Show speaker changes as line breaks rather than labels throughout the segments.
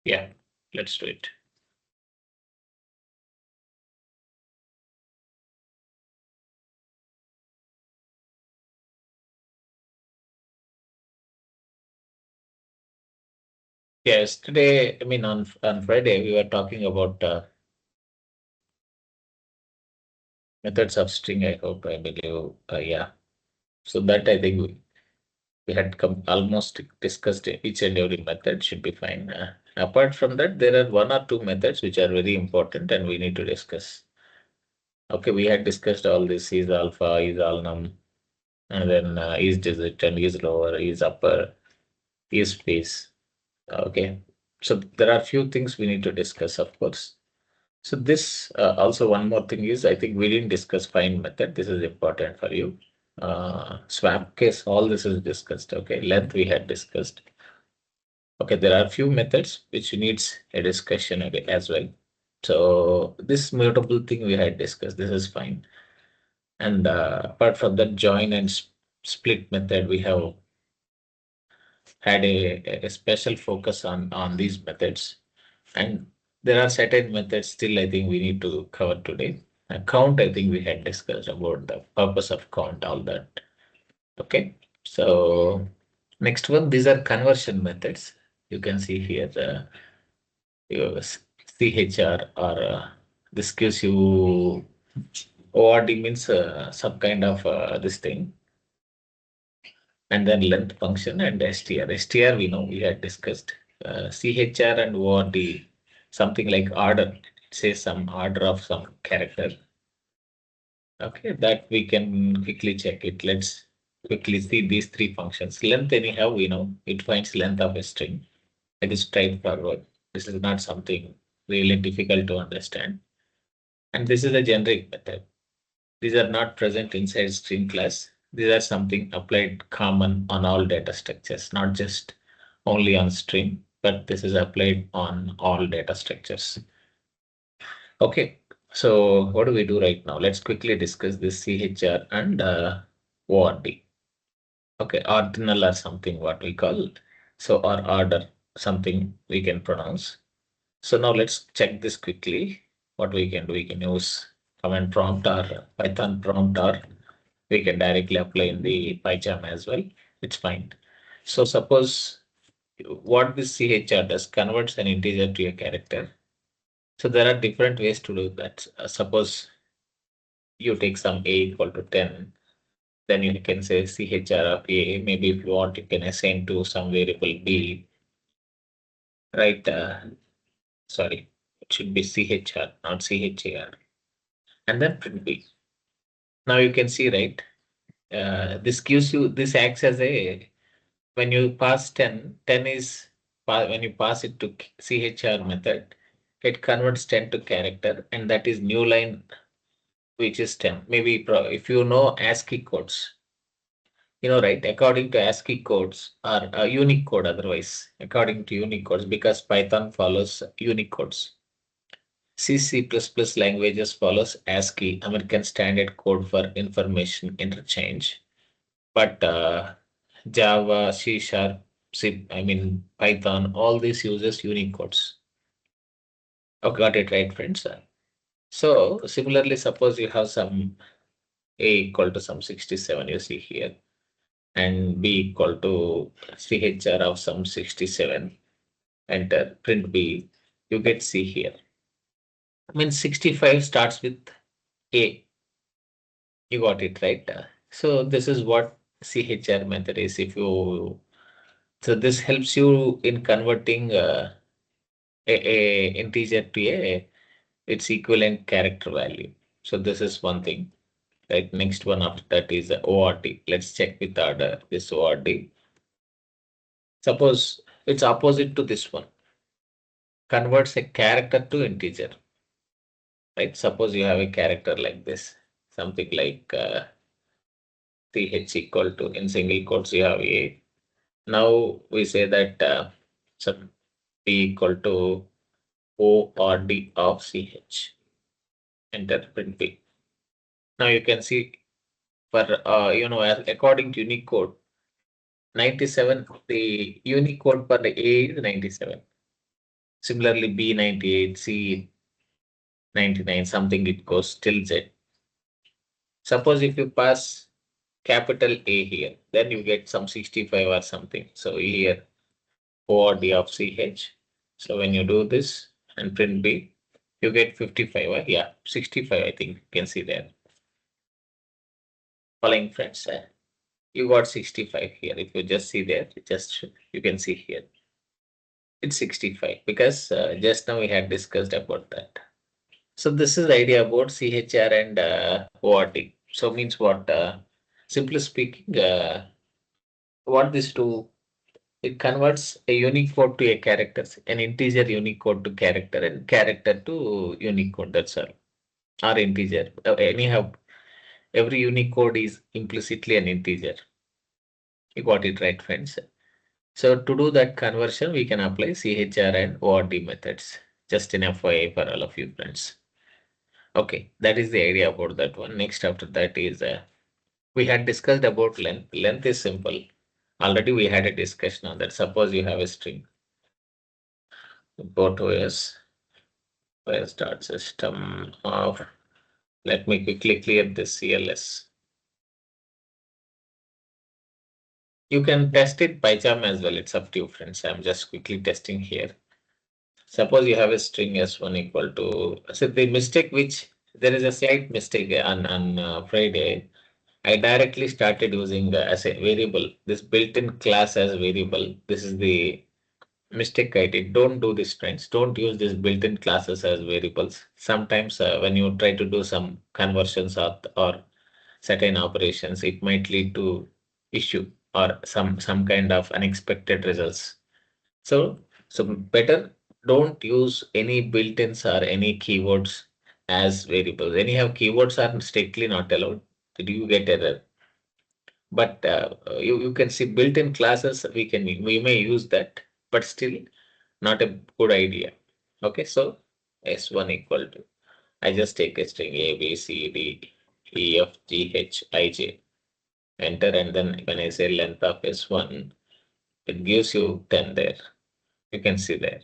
Yeah, let's do it. Yesterday, I mean on Friday, we were talking about methods of string. I hope, I believe, yeah. So that I think we had almost discussed each and every method should be fine. Apart from that, there are one or two methods which are very important and we need to discuss. Okay, we had discussed all this: is alpha, is all num, and then is digit and is lower, is upper, is space. Okay, so there are few things we need to discuss, of course. So this also one more thing is I think we didn't discuss find method. This is important for you. Swap case, all this is discussed. Okay, length we had discussed. Okay, there are few methods which needs a discussion as well. So this mutable thing we had discussed. This is fine. And apart from that, join and split method, we have had a special focus on these methods. And there are certain methods still I think we need to cover today. Count, I think we had discussed about the purpose of count, all that. Okay. So next one, these are conversion methods. You can see here the CHR or this gives you ORD means some kind of this thing, and then length function and str. Str we know we had discussed. CHR and ORD, something like order, say some order of some character. Okay, that we can quickly check it. Let's quickly see these three functions. Length, anyhow, we know it finds length of a string. It is straightforward. This is not something really difficult to understand. And this is a generic method. These are not present inside string class. These are something applied common on all data structures, not just only on string, but this is applied on all data structures. Okay, so what do we do right now? Let's quickly discuss this CHR and ORD. Okay, ordinal or something what we call. So or order, something we can pronounce. So now let's check this quickly. What we can do, we can use command prompt or Python prompt, or we can directly apply in the PyCharm as well. It's fine. So suppose what this CHR does, converts an integer to a character. So there are different ways to do that. Suppose you take some a equal to 10, then you can say CHR of a. Maybe if you want, you can assign to some variable b, right? Sorry, it should be CHR, not CHAR. And then print b. Now you can see, right? This gives you, this acts as a, when you pass 10, 10 is, when you pass it to CHR method, it converts 10 to character, and that is new line, which is 10. Maybe if you know ASCII codes, you know, right? According to ASCII codes or Unicode, otherwise, according to Unicodes, because Python follows Unicodes. C++ languages follows ASCII, American Standard Code for Information Interchange. But Java, C Sharp, C, I mean Python, all these uses Unicodes. Oh, got it right, friends. So similarly, suppose you have some A equal to some 67, you see here, and B equal to CHR of some 67. Enter, print B, you get C here. I mean 65 starts with A. You got it right. So this is what CHR method is. If you, so this helps you in converting a integer to a its equivalent character value. So this is one thing. Right. Next one after that is ORD. Let's check with order this ORD. Suppose it's opposite to this one. Converts a character to integer. Right. Suppose you have a character like this, something like ch equal to, in single quotes you have a. Now we say that some p equal to ORD of ch. Enter, print p. Now you can see for according to Unicode 97, the Unicode for the A is 97. Similarly, B98, C99, something it goes till Z. Suppose if you pass capital A here, then you get some 65 or something. So here ORD of CH. So when you do this and print B, you get 55. Yeah, 65, I think you can see there. Following friends, you got 65 here. If you just see there, just you can see here. It's 65 because just now we had discussed about that. So this is the idea about CHR and ORT. So means what? Simply speaking, what this do? It converts a Unicode to a character, an integer Unicode to character, and character to Unicode. That's all, or integer. Anyhow, every Unicode is implicitly an integer. You got it right, friends. So to do that conversion, we can apply CHR and ORD methods. Just in FYI for all of you friends. Okay, that is the idea about that one. Next after that is we had discussed about length. Length is simple. Already we had a discussion on that. Suppose you have a string. Go to where start system of. Let me quickly clear this CLS. You can test it by jam as well. It's up to you, friends. I'm just quickly testing here. Suppose you have a string s1 equal to. So the mistake which there is a slight mistake on Friday. I directly started using as a variable this built-in class as variable. This is the mistake I did. Don't do this, friends. Don't use these built-in classes as variables. Sometimes when you try to do some conversions or certain operations, it might lead to issue or some kind of unexpected results. So better don't use any built-ins or any keywords as variables. Anyhow, keywords are strictly not allowed. Did you get error? But you can see built-in classes we may use that, but still not a good idea. Okay, so S1 equal to I just take a string A, B, C, D, E, F, G, H, I, J, enter, and then when I say length of S1, it gives you 10 there. You can see there.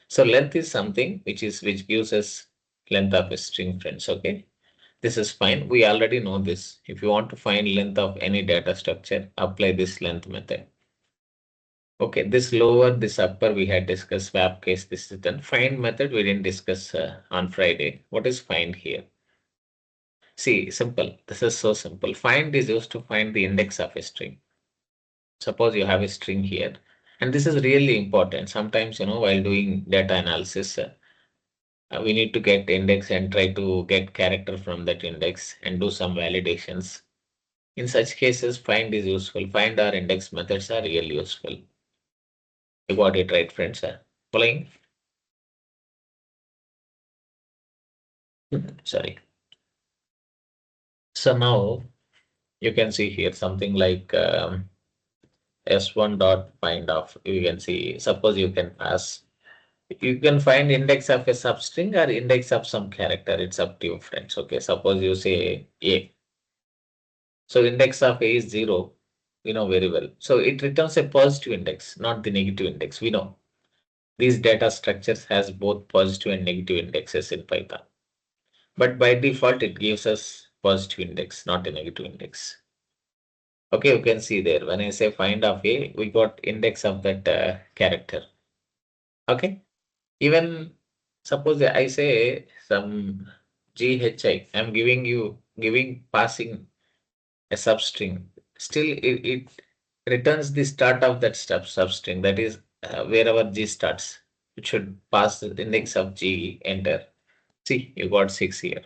So length is something which gives us length of a string, friends. Okay. This is fine. We already know this. If you want to find length of any data structure, apply this length method. Okay, this lower, this upper, we had discussed swap case. This is done. Find method we didn't discuss on Friday. What is find here? See, simple. This is so simple. Find is used to find the index of a string. Suppose you have a string here, and this is really important. Sometimes, while doing data analysis, we need to get index and try to get character from that index and do some validations. In such cases, find is useful. Find or index methods are really useful. You got it right, friends. Following? Sorry. So now you can see here something like S1 dot find of. You can see, suppose you can pass. You can find index of a substring or index of some character. It's up to you, friends. Okay. Suppose you say A. So index of A is 0. We know very well. So it returns a positive index, not the negative index. We know these data structures has both positive and negative indexes in Python. But by default, it gives us positive index, not a negative index. Okay, you can see there. When I say find of A, we got index of that character. Okay. Even suppose I say some GHI, I'm giving passing a substring. Still, it returns the start of that substring. That is wherever G starts. It should pass the index of G, enter. See, you got 6 here.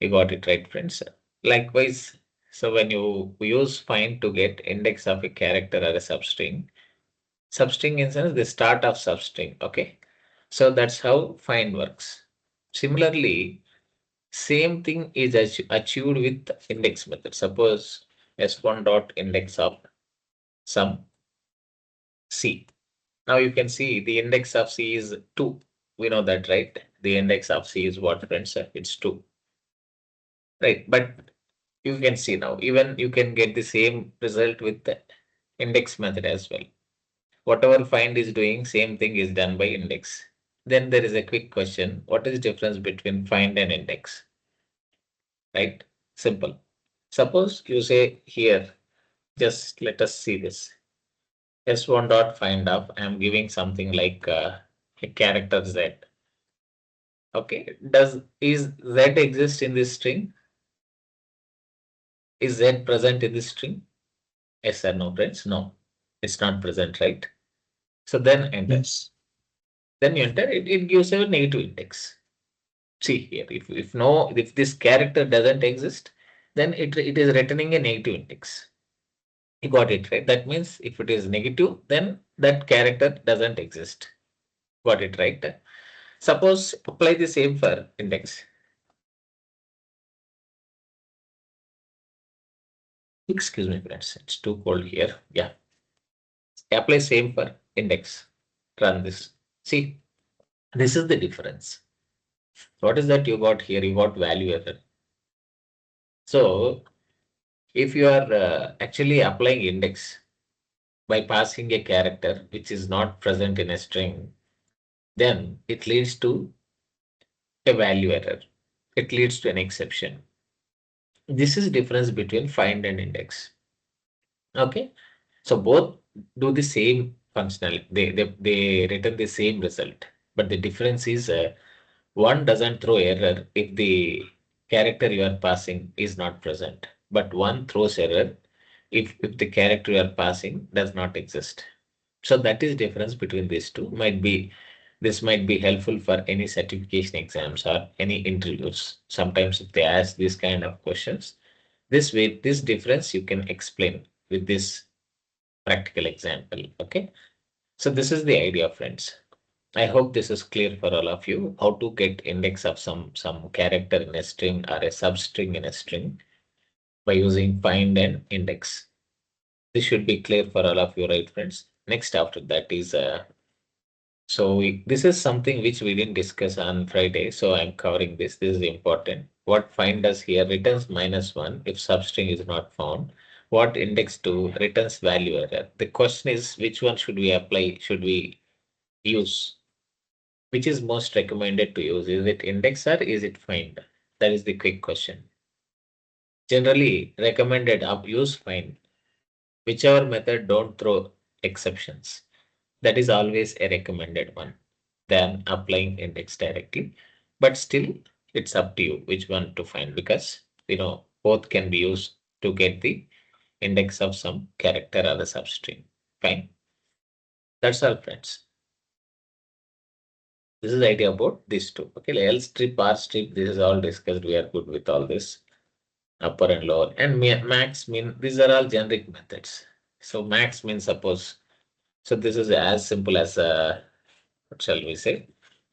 You got it right, friends. Likewise, so when you use find to get index of a character or a substring, substring in sense the start of substring. Okay. So that's how find works. Similarly, same thing is achieved with index method. Suppose S1 dot index of some C. Now you can see the index of C is 2. We know that, right? The index of C is what, friends? It's 2. Right. But you can see now, even you can get the same result with the index method as well. Whatever find is doing, same thing is done by index. Then there is a quick question. What is the difference between find and index? Right? Simple. Suppose you say here, just let us see this. S1 dot find of, I am giving something like a character Z. Okay. Is Z exist in this string? Is Z present in this string? Yes or no, friends? No. It's not present, right? So then enter. Yes. Then you enter, it gives you a negative index. See here, if this character doesn't exist, then it is returning a negative index. You got it, right? That means if it is negative, then that character doesn't exist. Got it, right? Suppose apply the same for index. Excuse me, friends. It's too cold here. Yeah. Apply same for index. Run this. See, this is the difference. What is that you got here? You got value error. So if you are actually applying index by passing a character which is not present in a string, then it leads to a value error. It leads to an exception. This is difference between find and index. Okay. So both do the same functionality. They return the same result. But the difference is one doesn't throw error if the character you are passing is not present. But one throws error if the character you are passing does not exist. So that is difference between these two. This might be helpful for any certification exams or any interviews. Sometimes if they ask these kind of questions, this way, this difference you can explain with this practical example. Okay. So this is the idea, friends. I hope this is clear for all of you, how to get index of some character in a string or a substring in a string by using find and index. This should be clear for all of you, right, friends? Next after that is this is something which we didn't discuss on Friday, so I'm covering this. This is important. What find does here returns -1 if substring is not found. What index do returns value error. The question is which one should we apply? Should we use? Which is most recommended to use? Is it index or is it find? That is the quick question. Generally recommended up use find. Whichever method don't throw exceptions. That is always a recommended one than applying index directly. But still, it's up to you which one to find because both can be used to get the index of some character or the substring. Fine. That's all, friends. This is the idea about these two. Okay, L strip, R strip, this is all discussed. We are good with all this. Upper and lower. And max mean these are all generic methods. So max means suppose. So this is as simple as what shall we say?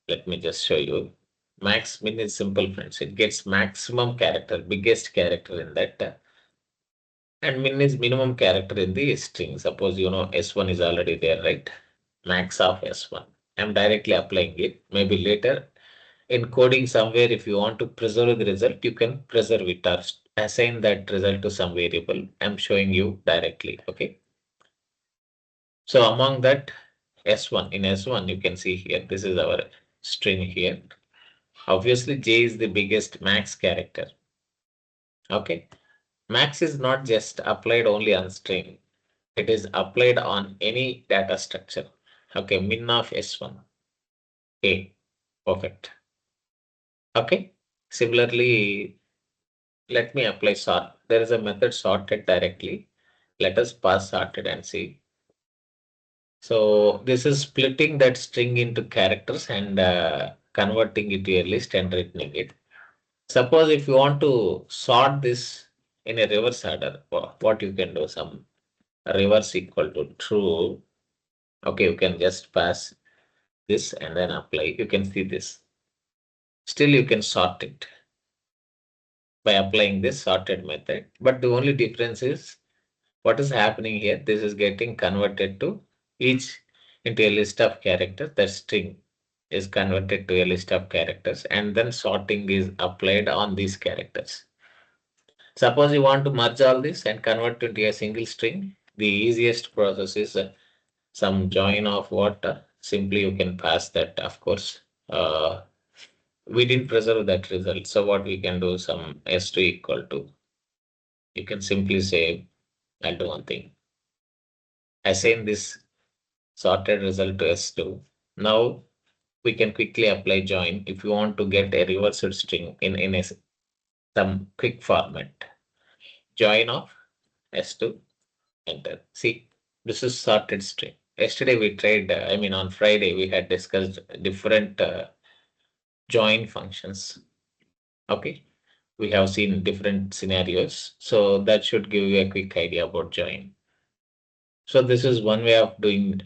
Let me just show you. Max min is simple, friends. It gets maximum character, biggest character in that. And min is minimum character in the string. Suppose S1 is already there, right? Max of S1. I'm directly applying it. Maybe later in coding somewhere, if you want to preserve the result, you can preserve it or assign that result to some variable. I'm showing you directly. Okay. So among that S1, in S1, you can see here, this is our string here. Obviously, J is the biggest max character. Okay. Max is not just applied only on string. It is applied on any data structure. Okay. Min of S1. A. Perfect. Okay. Similarly, let me apply sort. There is a method sorted directly. Let us pass sorted and see. So this is splitting that string into characters and converting it to a list and returning it. Suppose if you want to sort this in a reverse order, what you can do, some reverse equal to true. Okay, you can just pass this and then apply. You can see this. Still, you can sort it by applying this sorted method. But the only difference is what is happening here. This is getting converted to each into a list of characters. The string is converted to a list of characters and then sorting is applied on these characters. Suppose you want to merge all this and convert it into a single string. The easiest process is some join of what, simply you can pass that, of course. We didn't preserve that result. So what we can do, some S2 equal to, you can simply say, I'll do one thing. Assign this sorted result to S2. Now we can quickly apply join if you want to get a reversed string in some quick format. Join of S2, enter. See, this is sorted string. Yesterday we tried, on Friday we had discussed different join functions. Okay, we have seen different scenarios. So that should give you a quick idea about join. So this is one way of doing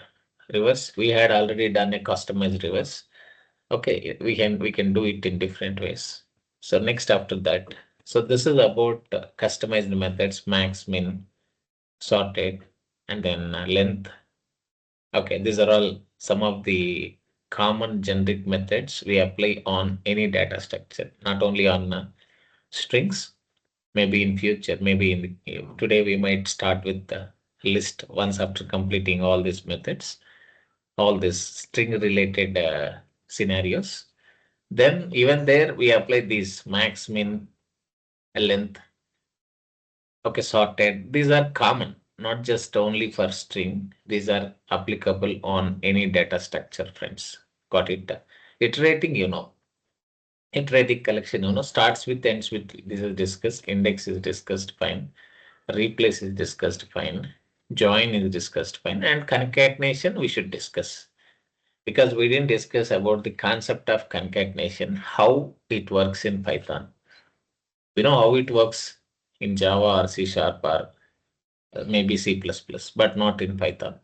reverse. We had already done a customized reverse. Okay, we can do it in different ways. So next after that, so this is about customized methods, max, min, sorted, and then length. Okay, these are all some of the common generic methods we apply on any data structure, not only on strings. Maybe in future, maybe today we might start with the list once after completing all these methods, all these string related scenarios. Then even there we apply these max, min, length. Okay, sorted. These are common, not just only for string. These are applicable on any data structure, friends. Got it? Iterating, iterating collection, starts with, ends with. This is discussed. Index is discussed, fine. Replace is discussed, fine. Join is discussed, fine. And concatenation we should discuss, because we didn't discuss about the concept of concatenation, how it works in Python. We know how it works in Java or C Sharp or maybe C++, but not in Python.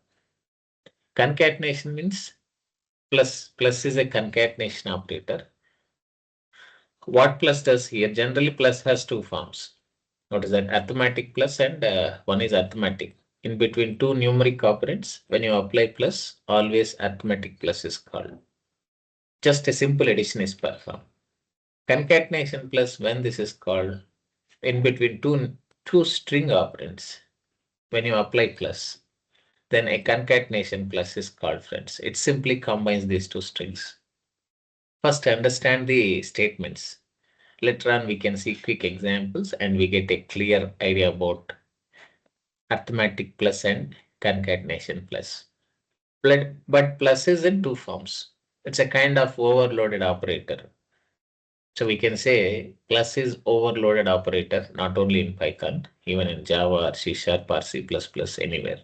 Concatenation means plus. Plus is a concatenation operator. What plus does here? Generally, plus has two forms. What is that? Arithmetic plus, and one is arithmetic. In between two numeric operands, when you apply plus, always arithmetic plus is called. Just a simple addition is performed. Concatenation plus, when this is called, in between two string operands, when you apply plus, then a concatenation plus is called, friends. It simply combines these two strings. First, understand the statements. Later on, we can see quick examples and we get a clear idea about arithmetic plus and concatenation plus. But plus is in two forms. It's a kind of overloaded operator. So we can say plus is overloaded operator, not only in Python, even in Java or C Sharp or C++, anywhere.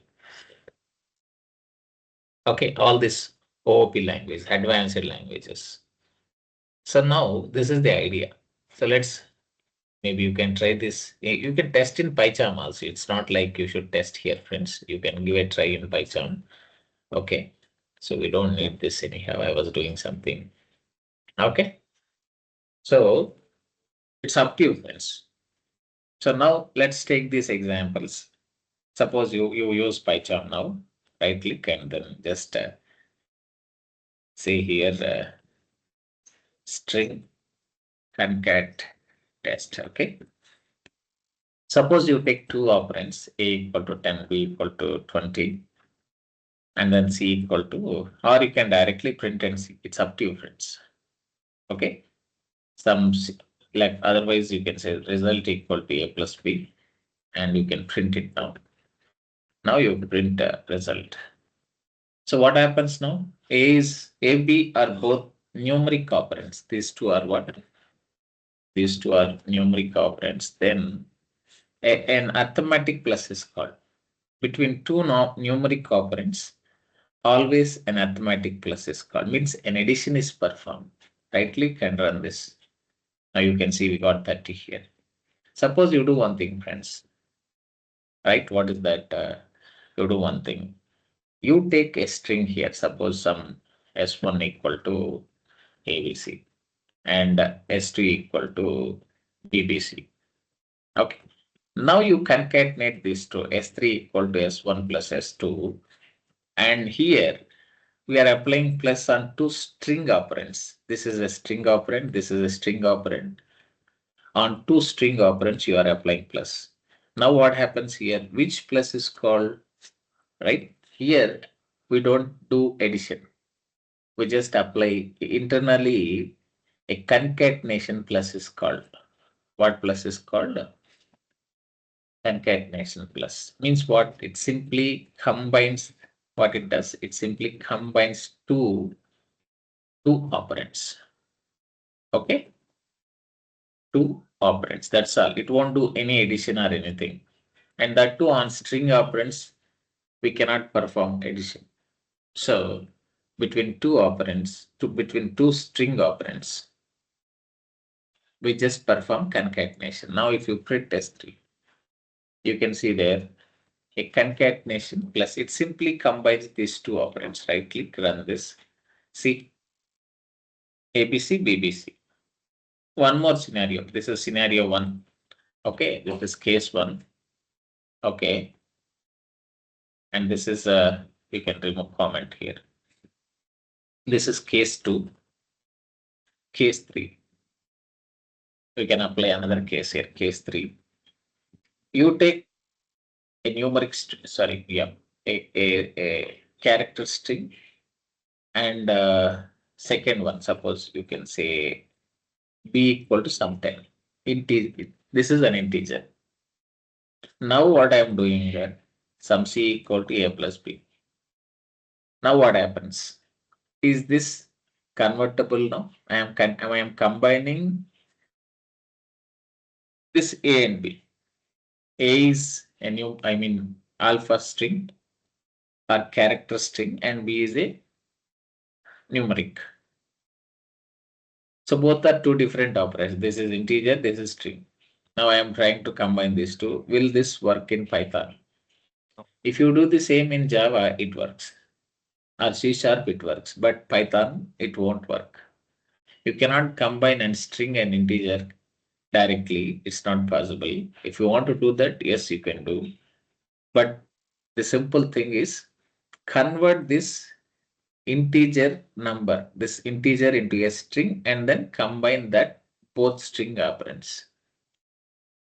Okay, all this OOP language, advanced languages. So now this is the idea. So maybe you can try this. You can test in PyCharm also. It's not like you should test here, friends. You can give a try in PyCharm. Okay. So we don't need this anyhow. I was doing something. Okay. So it's up to you, friends. So now let's take these examples. Suppose you use PyCharm now. Right click and then just say here string concat test. Okay. Suppose you take two operands, a equal to 10, b equal to 20, and then c equal to, or you can directly print and see. It's up to you, friends. Okay. Like otherwise you can say result equal to a plus b, and you can print it down. Now you print a result. So what happens now? A, B are both numeric operands. These two are what? These two are numeric operands. Then an arithmetic plus is called. Between two numeric operands, always an arithmetic plus is called. Means an addition is performed. Right click and run this. Now you can see we got 30 here. Suppose you do one thing, friends. Right? What is that? You do one thing. You take a string here. Suppose some S1 equal to ABC and S2 equal to BBC. Okay. Now you concatenate these two, S3 equal to S1 plus S2. And here we are applying plus on two string operands. This is a string operand. This is a string operand. On two string operands, you are applying plus. Now what happens here? Which plus is called, right? Here, we don't do addition. We just apply internally a concatenation plus is called. What plus is called? Concatenation plus means what? It simply combines what it does. It simply combines two operands. Okay, two operands. That's all. It won't do any addition or anything. And that too on string operands, we cannot perform addition. So between two operands, between two string operands, we just perform concatenation. Now, if you print S3, you can see there a concatenation plus it simply combines these two operands. Right click, run this. See ABC, BBC. One more scenario. This is scenario one. Okay, this is case one. Okay, and this is you can remove comment here. This is case two, case three. We can apply another case here, case three. You take a numeric, sorry, yeah, a character string, and second one, suppose you can say b equal to some 10. This is an integer. Now what I am doing here, some c equal to a plus b. Now what happens? Is this convertible now? I am combining this a and b. A is a new, I mean alpha string or character string, and b is a numeric. So both are two different operations. This is integer, this is string. Now I am trying to combine these two. Will this work in Python? If you do the same in Java, it works. Or C sharp, it works. But Python, it won't work. You cannot combine and string and integer directly. It's not possible. If you want to do that, yes, you can do. But the simple thing is convert this integer number, this integer into a string, and then combine that both string operands.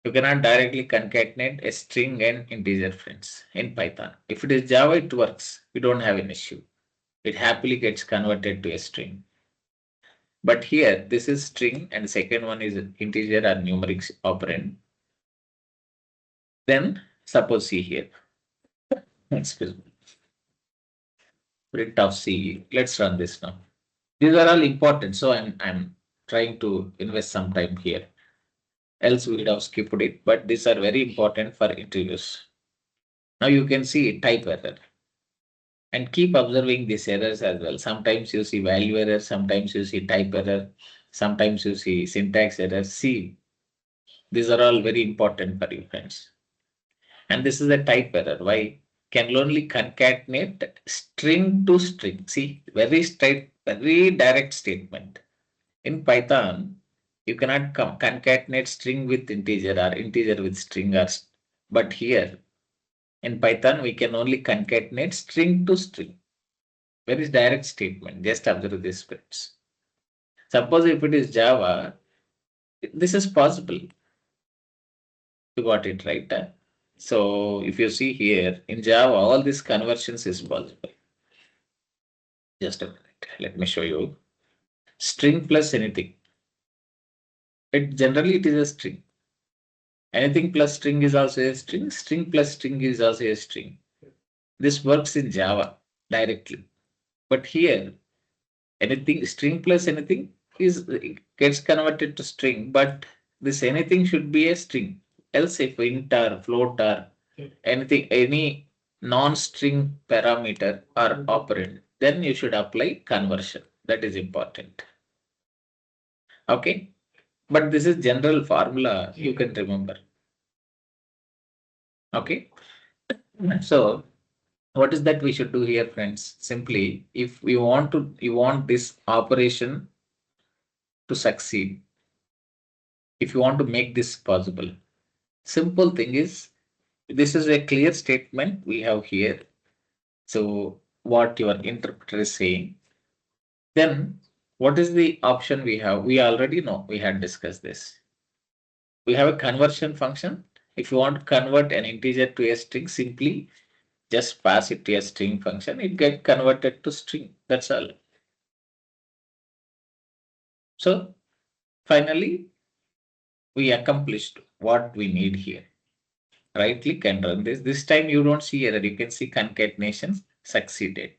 You cannot directly concatenate a string and integer, friends, in Python. If it is Java, it works. We don't have an issue. It happily gets converted to a string. But here, this is string and the second one is integer or numeric operand. Then suppose see here. Excuse me. Print of C. Let's run this now. These are all important. So I'm trying to invest some time here. Else we would have skipped it. But these are very important for interviews. Now you can see type error. And keep observing these errors as well. Sometimes you see value error, sometimes you see type error, sometimes you see syntax error. See, these are all very important for you, friends. And this is a type error. Why? Can only concatenate string to string. See, very straight, very direct statement. In Python, you cannot concatenate string with integer or integer with string. But here, in Python, we can only concatenate string to string. Very direct statement. Just observe this, friends. Suppose if it is Java, this is possible. You got it right. So if you see here in Java, all these conversions is possible. Just a minute. Let me show you. String plus anything. It is a string. Anything plus string is also a string. String plus string is also a string. This works in Java directly. But here, anything string plus anything is gets converted to string, but this anything should be a string. Else if int or float or anything, any non-string parameter or operand, then you should apply conversion. That is important. Okay, but this is general formula you can remember. Okay, so what is that we should do here, friends? Simply, if we want to, you want this operation to succeed, if you want to make this possible, simple thing is, this is a clear statement we have here. So what your interpreter is saying, then what is the option we have? We already know, we had discussed this. We have a conversion function. If you want to convert an integer to a string, simply Just pass it to a string function, it get converted to string. That's all. So finally, we accomplished what we need here. Right click and run this. This time you don't see error. You can see concatenation succeeded.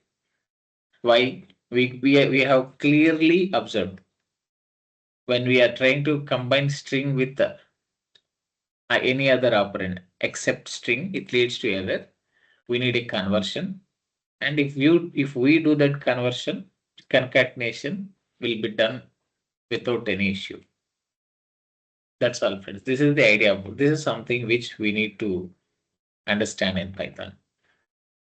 Why? We have clearly observed when we are trying to combine string with any other operand except string, it leads to error. We need a conversion. And if we do that conversion, concatenation will be done without any issue. That's all, friends. This is the idea of this is something which we need to understand in Python.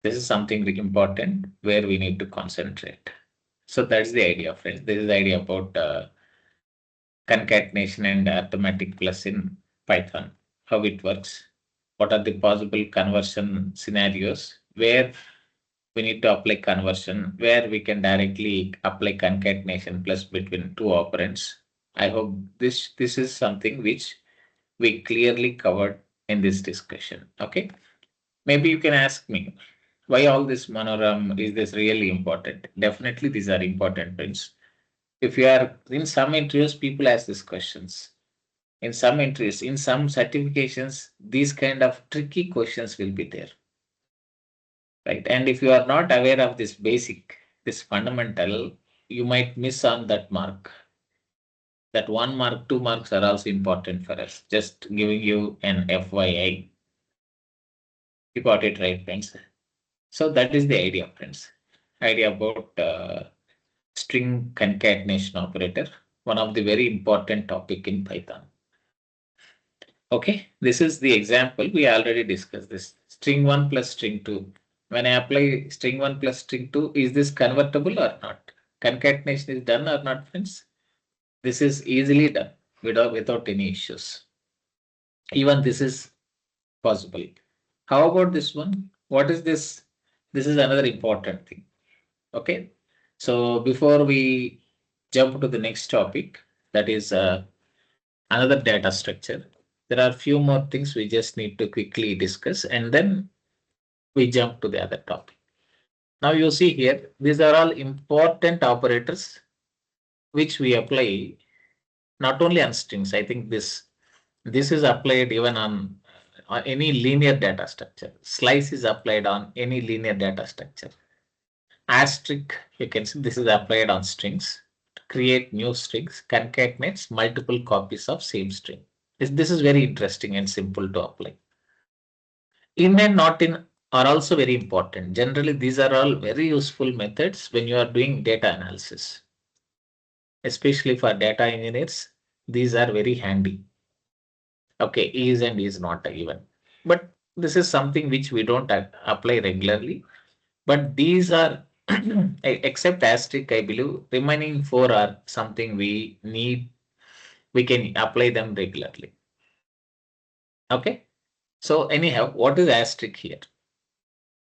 This is something really important where we need to concentrate. So that's the idea, friends. This is the idea about concatenation and arithmetic plus in Python, how it works, what are the possible conversion scenarios where we need to apply conversion, where we can directly apply concatenation plus between two operands. I hope this is something which we clearly covered in this discussion. Okay. Maybe you can ask me why all this Manoram is this really important? Definitely these are important, friends. If you are in some interviews, people ask these questions. In some interviews, in some certifications, these kind of tricky questions will be there. Right. And if you are not aware of this basic, this fundamental, you might miss on that mark. That 1 mark, 2 marks are also important for us. Just giving you an FYI. You got it right, friends. So that is the idea, friends. Idea about string concatenation operator, one of the very important topic in Python. Okay, this is the example. We already discussed this. String 1 plus string 2. When I apply string 1 plus string 2, is this convertible or not? Concatenation is done or not, friends? This is easily done without any issues. Even this is possible. How about this one? What is this? This is another important thing. Okay. So before we jump to the next topic, that is another data structure. There are few more things we just need to quickly discuss and then we jump to the other topic. Now you see here, these are all important operators which we apply not only on strings. I think this is applied even on any linear data structure. Slice is applied on any linear data structure. Asterisk, you can see this is applied on strings. To create new strings, concatenates multiple copies of same string. This is very interesting and simple to apply. In and not in are also very important. Generally, these are all very useful methods when you are doing data analysis. Especially for data engineers, these are very handy. Okay, is and is not even. But this is something which we don't apply regularly. But these are, except asterisk, I believe, remaining four are something we need. We can apply them regularly. Okay. So anyhow, what is asterisk here?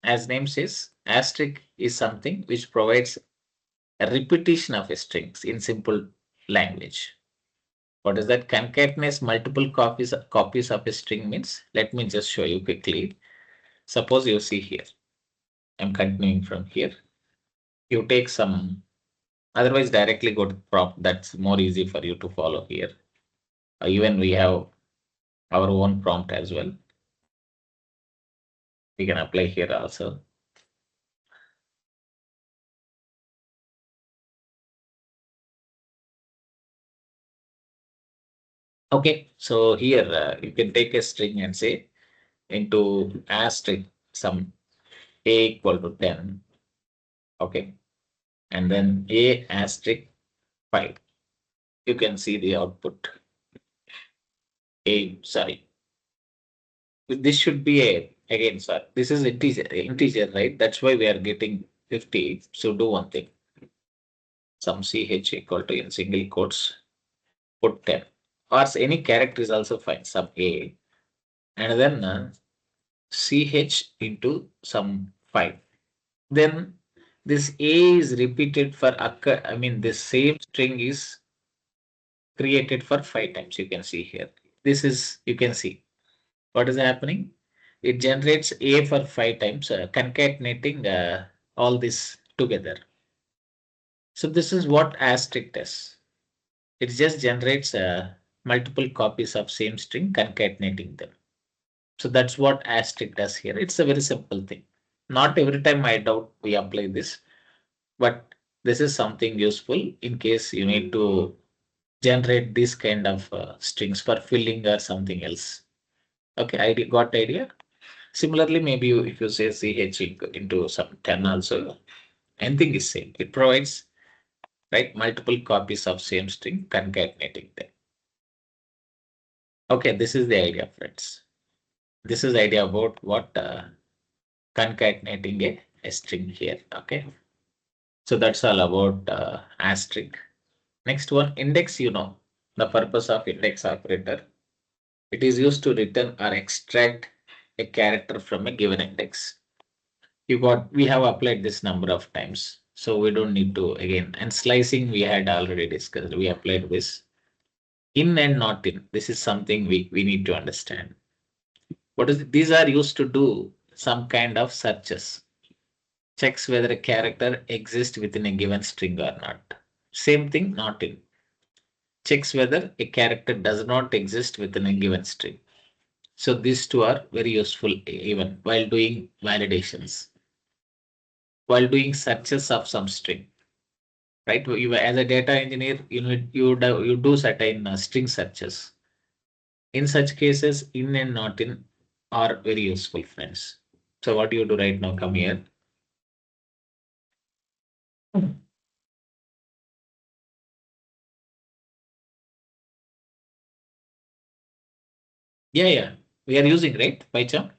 As name says, asterisk is something which provides a repetition of a strings in simple language. What is that? Concatenates multiple copies of a string means. Let me just show you quickly. Suppose you see here. I'm continuing from here. You take some, otherwise directly go to prompt. That's more easy for you to follow here. Even we have our own prompt as well. We can apply here also. Okay, so here you can take a string and say into asterisk some a equal to 10. Okay, and then a asterisk 5. You can see the output. Sorry, this should be a again, sir. This is integer, right? That's why we are getting 50. So do one thing. Some ch equal to in single quotes, put 10. Or any character is also fine. Some a, and then ch into some 5. Then this a is repeated for I mean this same string is created for 5 times. You can see here. This is, you can see what is happening. it generates A for 5 times, concatenating all this together. So this is what asterisk does. It just generates multiple copies of same string, concatenating them. So that's what asterisk does here. It's a very simple thing. Not every time I doubt we apply this, but this is something useful in case you need to generate this kind of strings for filling or something else. Okay, I got the idea. Similarly, maybe if you say ch into some 10 also, anything is same. It provides right multiple copies of same string, concatenating them. Okay, this is the idea, friends. This is the idea about what concatenating a string here. Okay, so that's all about asterisk. Next one, index. The purpose of index operator. It is used to return or extract a character from a given index. We have applied this number of times, so we don't need to again. And slicing we had already discussed. We applied this in and not in. This is something we need to understand. These are used to do some kind of searches, checks whether a character exists within a given string or not. Same thing, not in. Checks whether a character does not exist within a given string. So these two are very useful even while doing validations, while doing searches of some string. Right? As a data engineer, you do certain string searches. In such cases, in and not in are very useful, friends. So what do you do right now? Come here. Yeah, yeah. We are using, right? PyCharm.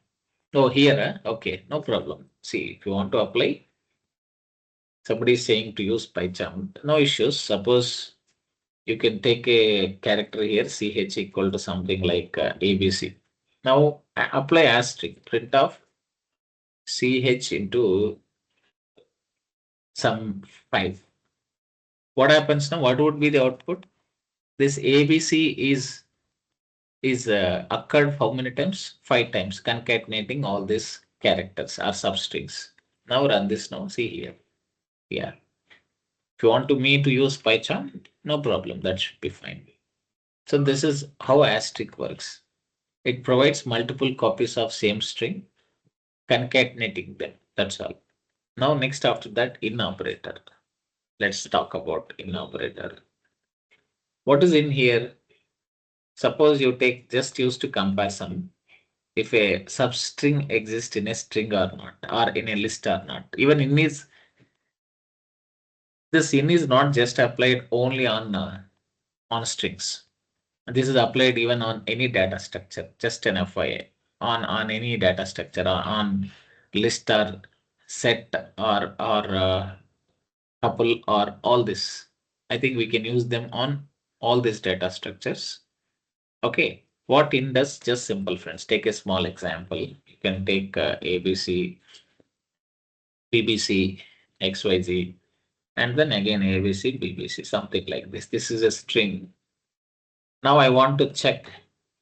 Oh, here. Okay, no problem. See, if you want to apply, somebody is saying to use PyCharm. No issues. Suppose you can take a character here, ch equal to something like ABC. Now apply asterisk, print of ch into some 5. What happens now? What would be the output? This ABC is occurred how many times? 5 times, concatenating all these characters or substrings. Now run this now. See here. Yeah. If you want me to use PyCharm, no problem. That should be fine. So this is how asterisk works. It provides multiple copies of same string, concatenating them. That's all. Now next after that, in operator. Let's talk about in operator. What is in here? Suppose you take just use to compare some if a substring exists in a string or not, or in a list or not. Even in this in is not just applied only on strings. This is applied even on any data structure. Just an FYI on any data structure or on list or set or couple or all this. I think we can use them on all these data structures. Okay, what in does just simple, friends. Take a small example. You can take ABC, BBC, XYZ, and then again ABC, BBC, something like this. This is a string. Now I want to check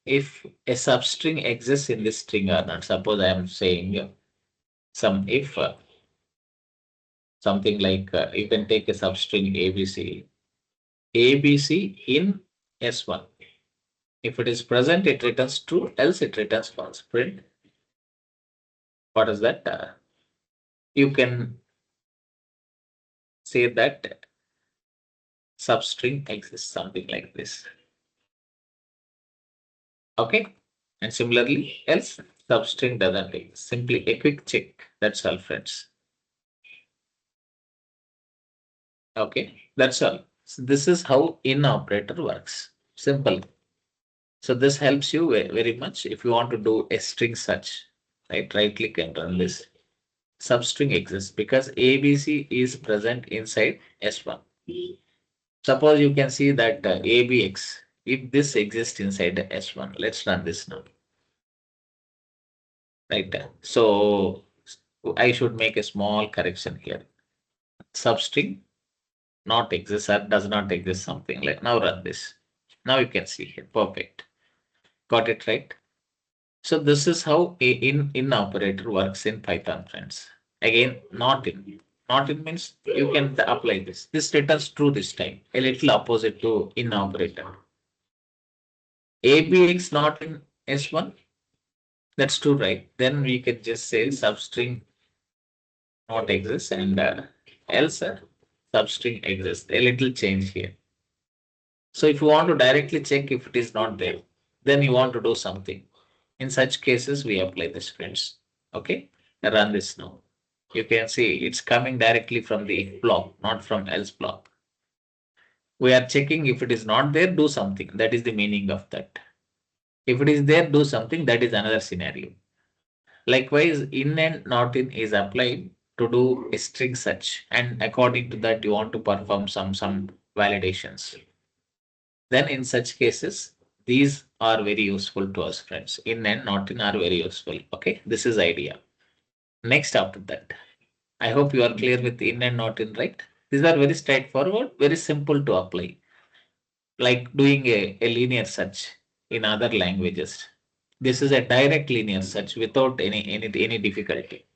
if a substring exists in this string or not. Suppose I am saying some if something like you can take a substring ABC, ABC in S1. If it is present, it returns true, else it returns false. Print. What is that? You can say that substring exists, something like this. Okay. And similarly, else substring doesn't exist. Simply a quick check. That's all, friends. Okay. That's all. So this is how in operator works. Simple. So this helps you very much if you want to do a string search. Right click and run this. Substring exists because ABC is present inside S1. Suppose you can see that ABX, if this exists inside the S1, let's run this now. Right. So I should make a small correction here. Substring not exist or does not exist, something like now run this. Now you can see here. Perfect. Got it right. So this is how a in operator works in Python, friends. Again, not in. Not in means you can apply this. This returns true this time. A little opposite to in operator. ABX not in S1. That's true, right? Then we can just say substring not exists and else substring exists. A little change here. So if you want to directly check if it is not there, then you want to do something. In such cases, we apply this, friends. Okay, run this now. You can see it's coming directly from the if block, not from else block. We are checking if it is not there, do something. That is the meaning of that. If it is there, do something. That is another scenario. Likewise, in and not in is applied to do a string search, and according to that, you want to perform some validations. Then in such cases, these are very useful to us, friends. In and not in are very useful. Okay, this is idea. Next after that, I hope you are clear with in and not in, right? These are very straightforward, very simple to apply, like doing a linear search in other languages. This is a direct linear search without any difficulty.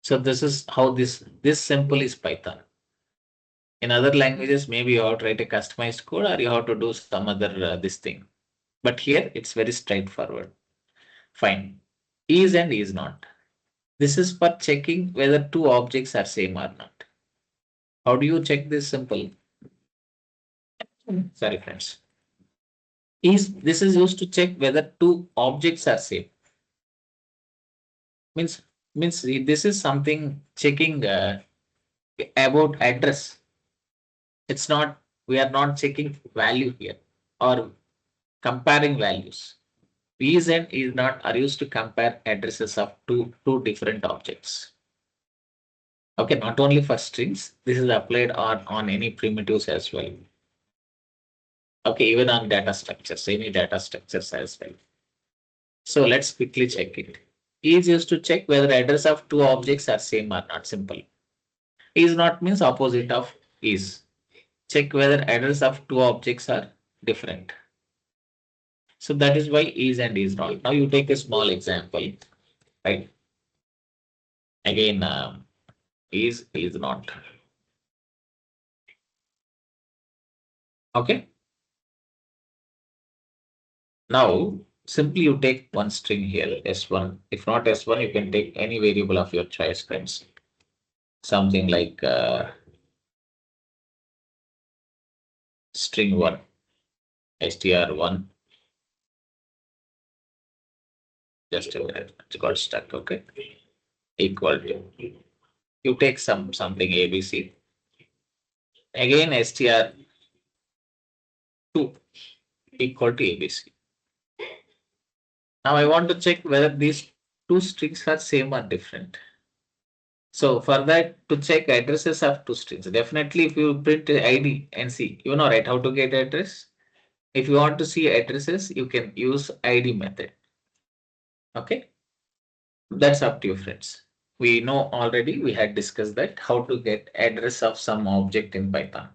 So this is how this simple is Python. In other languages, maybe you have to write a customized code or you have to do some other this thing. But here it's very straightforward. Fine. Is and is not. This is for checking whether two objects are same or not. How do you check this simple? Sorry, friends. Is this is used to check whether two objects are same. Means this is something checking about address. It's not we are not checking value here or comparing values. Is and is not are used to compare addresses of two different objects. Okay, not only for strings, this is applied on any primitives as well. Okay, even on data structures, any data structures as well. So let's quickly check it. Is used to check whether address of two objects are same or not. Simple. Is not means opposite of is. Check whether address of two objects are different. So that is why is and is not. Now you take a small example, right? Again, is not. Okay. Now simply you take one string here, S1. If not S1, you can take any variable of your choice, friends. Something like string 1, str1. Just a minute, it got stuck. Okay, equal to. You take something ABC. Again, str2 equal to ABC. Now I want to check whether these two strings are same or different. So for that to check addresses of two strings, definitely if you print ID and see, you know right how to get address. If you want to see addresses, you can use ID method. Okay, that's up to you, friends. We know already, we had discussed that how to get address of some object in Python.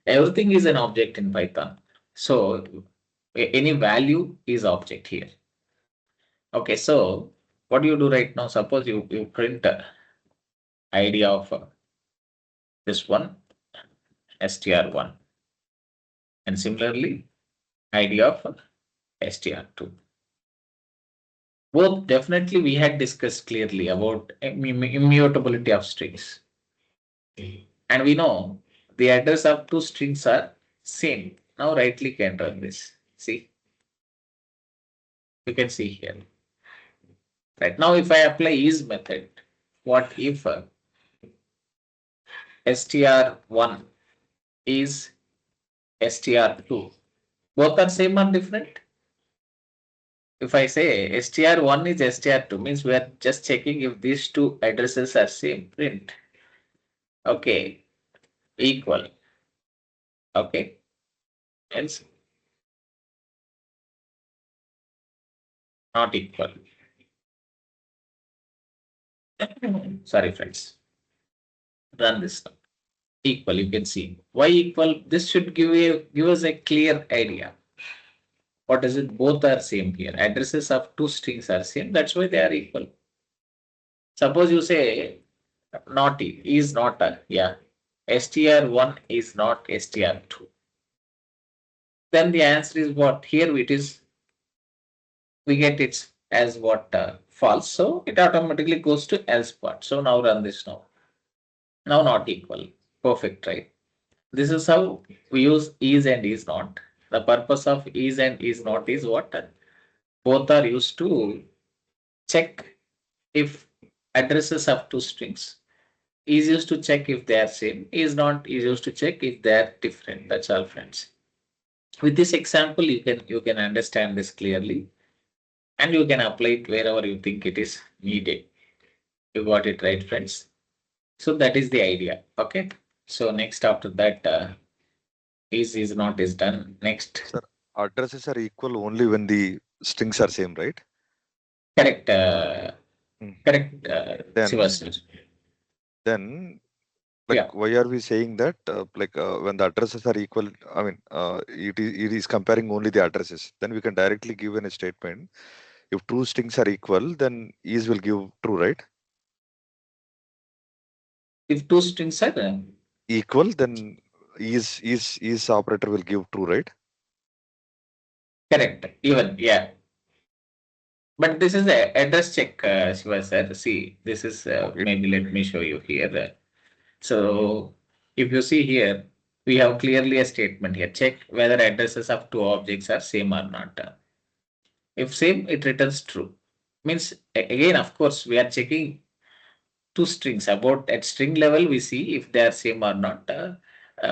Everything is an object in Python. So any value is object here. Okay, so what do you do right now? Suppose you print ID of this one, str1, and similarly ID of str2. Both definitely we had discussed clearly about immutability of strings. And we know the address of two strings are same. Now rightly can run this. See, you can see here. Right now, if I apply is method, what if str1 is str2? Both are same or different? If I say str1 is str2, means we are just checking if these two addresses are same. Print. Okay, equal. Okay, else not equal. Sorry, friends. Run this now. Equal, you can see. Why equal? This should give us a clear idea. What is it? Both are same here. Addresses of two strings are same. That's why they are equal. Suppose you say not is not a, yeah. str1 is not str2. Then the answer is what? Here it is, we get it as what false. So it automatically goes to else part. So now run this now. Now not equal. Perfect, right? This is how we use is and is not. The purpose of is and is not is what? Both are used to check if addresses of two strings. Is used to check if they are same. Is not is used to check if they are different. That's all, friends. With this example, you can understand this clearly, and you can apply it wherever you think it is needed. You got it right, friends. So that is the idea. Okay. So next after that, is not is done. Next,
Sir, addresses are equal only when the strings are same, right?
correct.
Mm.
Correct. Shiva
Then,
sir.
then, like,
Yeah.
why are we saying that? When the addresses are equal, I mean, it is comparing only the addresses. Then we can directly give in a statement. If two strings are equal, then is will give true, right?
If two strings are
Equal, then is operator will give true, right?
correct, even yeah. But this is the address check, Shiva sir. See, this is
Okay.
maybe let me show you here. So if you see here, we have clearly a statement here. Check whether addresses of two objects are same or not. If same, it returns true. Means again, of course, we are checking two strings. About at string level, we see if they are same or not.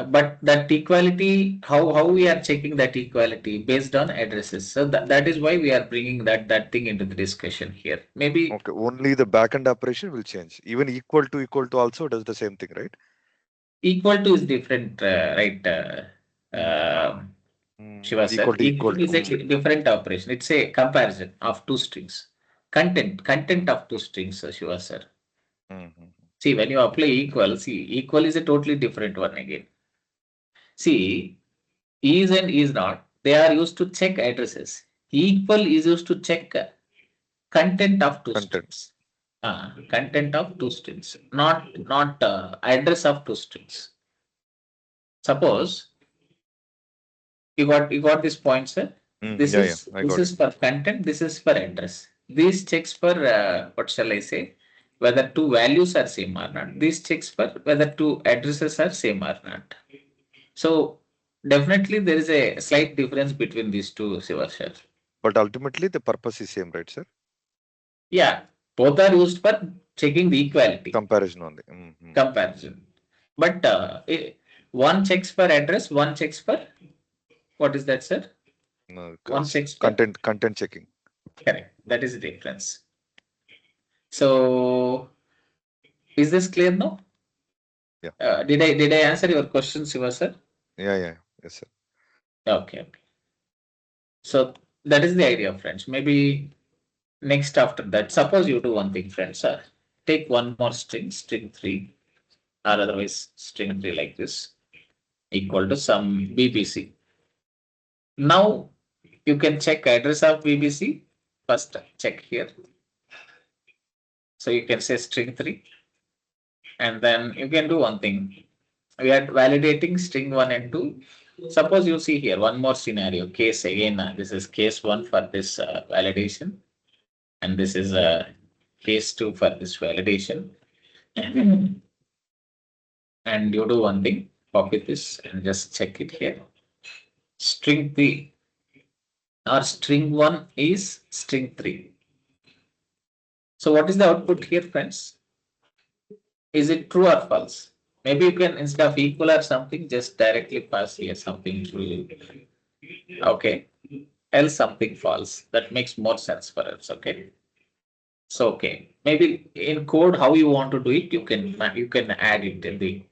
But that equality, how we are checking that equality based on addresses. So that is why we are bringing that thing into the discussion here. Maybe
Okay. Only the backend operation will change. Even equal to also does the same thing, right?
equal to is different, right? Shiva sir,
Equal to
equal
equal
to
to.
is a different operation. It's a comparison of two strings. Content of two strings, Shiva sir.
Mhm.
See, when you apply equal, see, equal is a totally different one again. See, is and is not, they are used to check addresses. Equal is used to check content of two
Content.
strings. Content of two strings, not address of two strings. Suppose you got this point, sir. This
Yeah, yeah,
is
I
this
got it.
is for content. This is for address. These checks for what shall I say? Whether two values are same or not. These checks for whether two addresses are same or not. So definitely there is a slight difference between these two, Shiva sir.
But ultimately, the purpose is same, right, sir?
Yeah, both are used for checking the equality
Comparison only.
comparison. But one checks for address, one checks for what is that, sir?
No,
One checks for
content checking.
correct. That is the difference. So is this clear now?
Yeah,
Did I answer your question, Shiva sir?
yeah, yeah. Yes, sir.
Okay, okay. So that is the idea, friends. Maybe next after that, suppose you do one thing, friends. Take one more string, string three, or otherwise string three like this, equal to some BBC. Now you can check address of BBC. First check here. So you can say string three, and then you can do one thing. We are validating string one and two. Suppose you see here one more scenario case again. This is case one for this validation, and this is case two for this validation. And you do one thing, copy this and just check it here. String three or string one is string three. So what is the output here, friends? Is it true or false? Maybe you can, instead of equal or something, just directly pass here something true. Okay. Else something false. That makes more sense for us. Okay. So okay. Maybe in code, how you want to do it, you can add it in the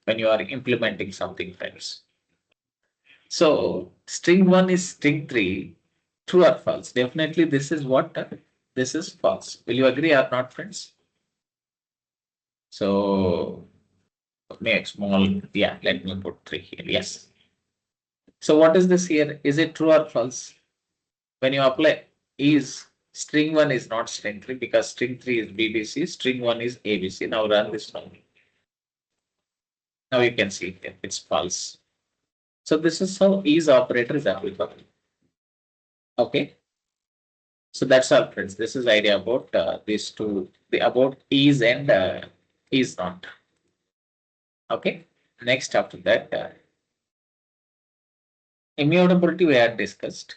when you are implementing something, friends. So string one is string three, true or false? Definitely this is what this is false. Will you agree or not, friends? So make small, yeah, let me put three here. Yes. So what is this here? Is it true or false? When you apply is, string 1 is not string 3 because string 3 is BBC, string 1 is ABC. Now run this one. Now you can see it's false. So this is how is operator is applicable. Okay. So that's all, friends. This is idea about these two, the about is and is not. Okay. Next, after that, immutability we had discussed.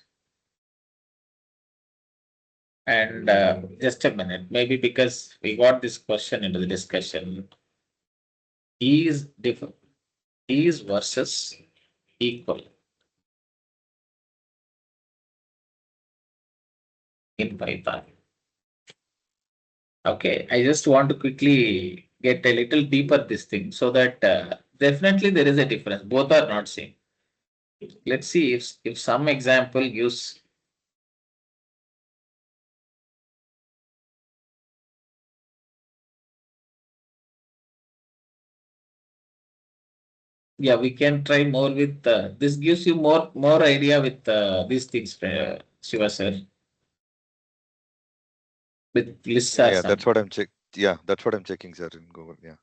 And just a minute, maybe because we got this question into the discussion, is different, is versus equal in Python. Okay, I just want to quickly get a little deeper this thing so that definitely there is a difference. Both are not same. Let's see if some example gives. Yeah, we can try more with this gives you more idea with these things, Shiva sir, with lists or
Yeah, that's
something.
what I'm check. Yeah, that's what I'm checking, sir, in Google. Yeah.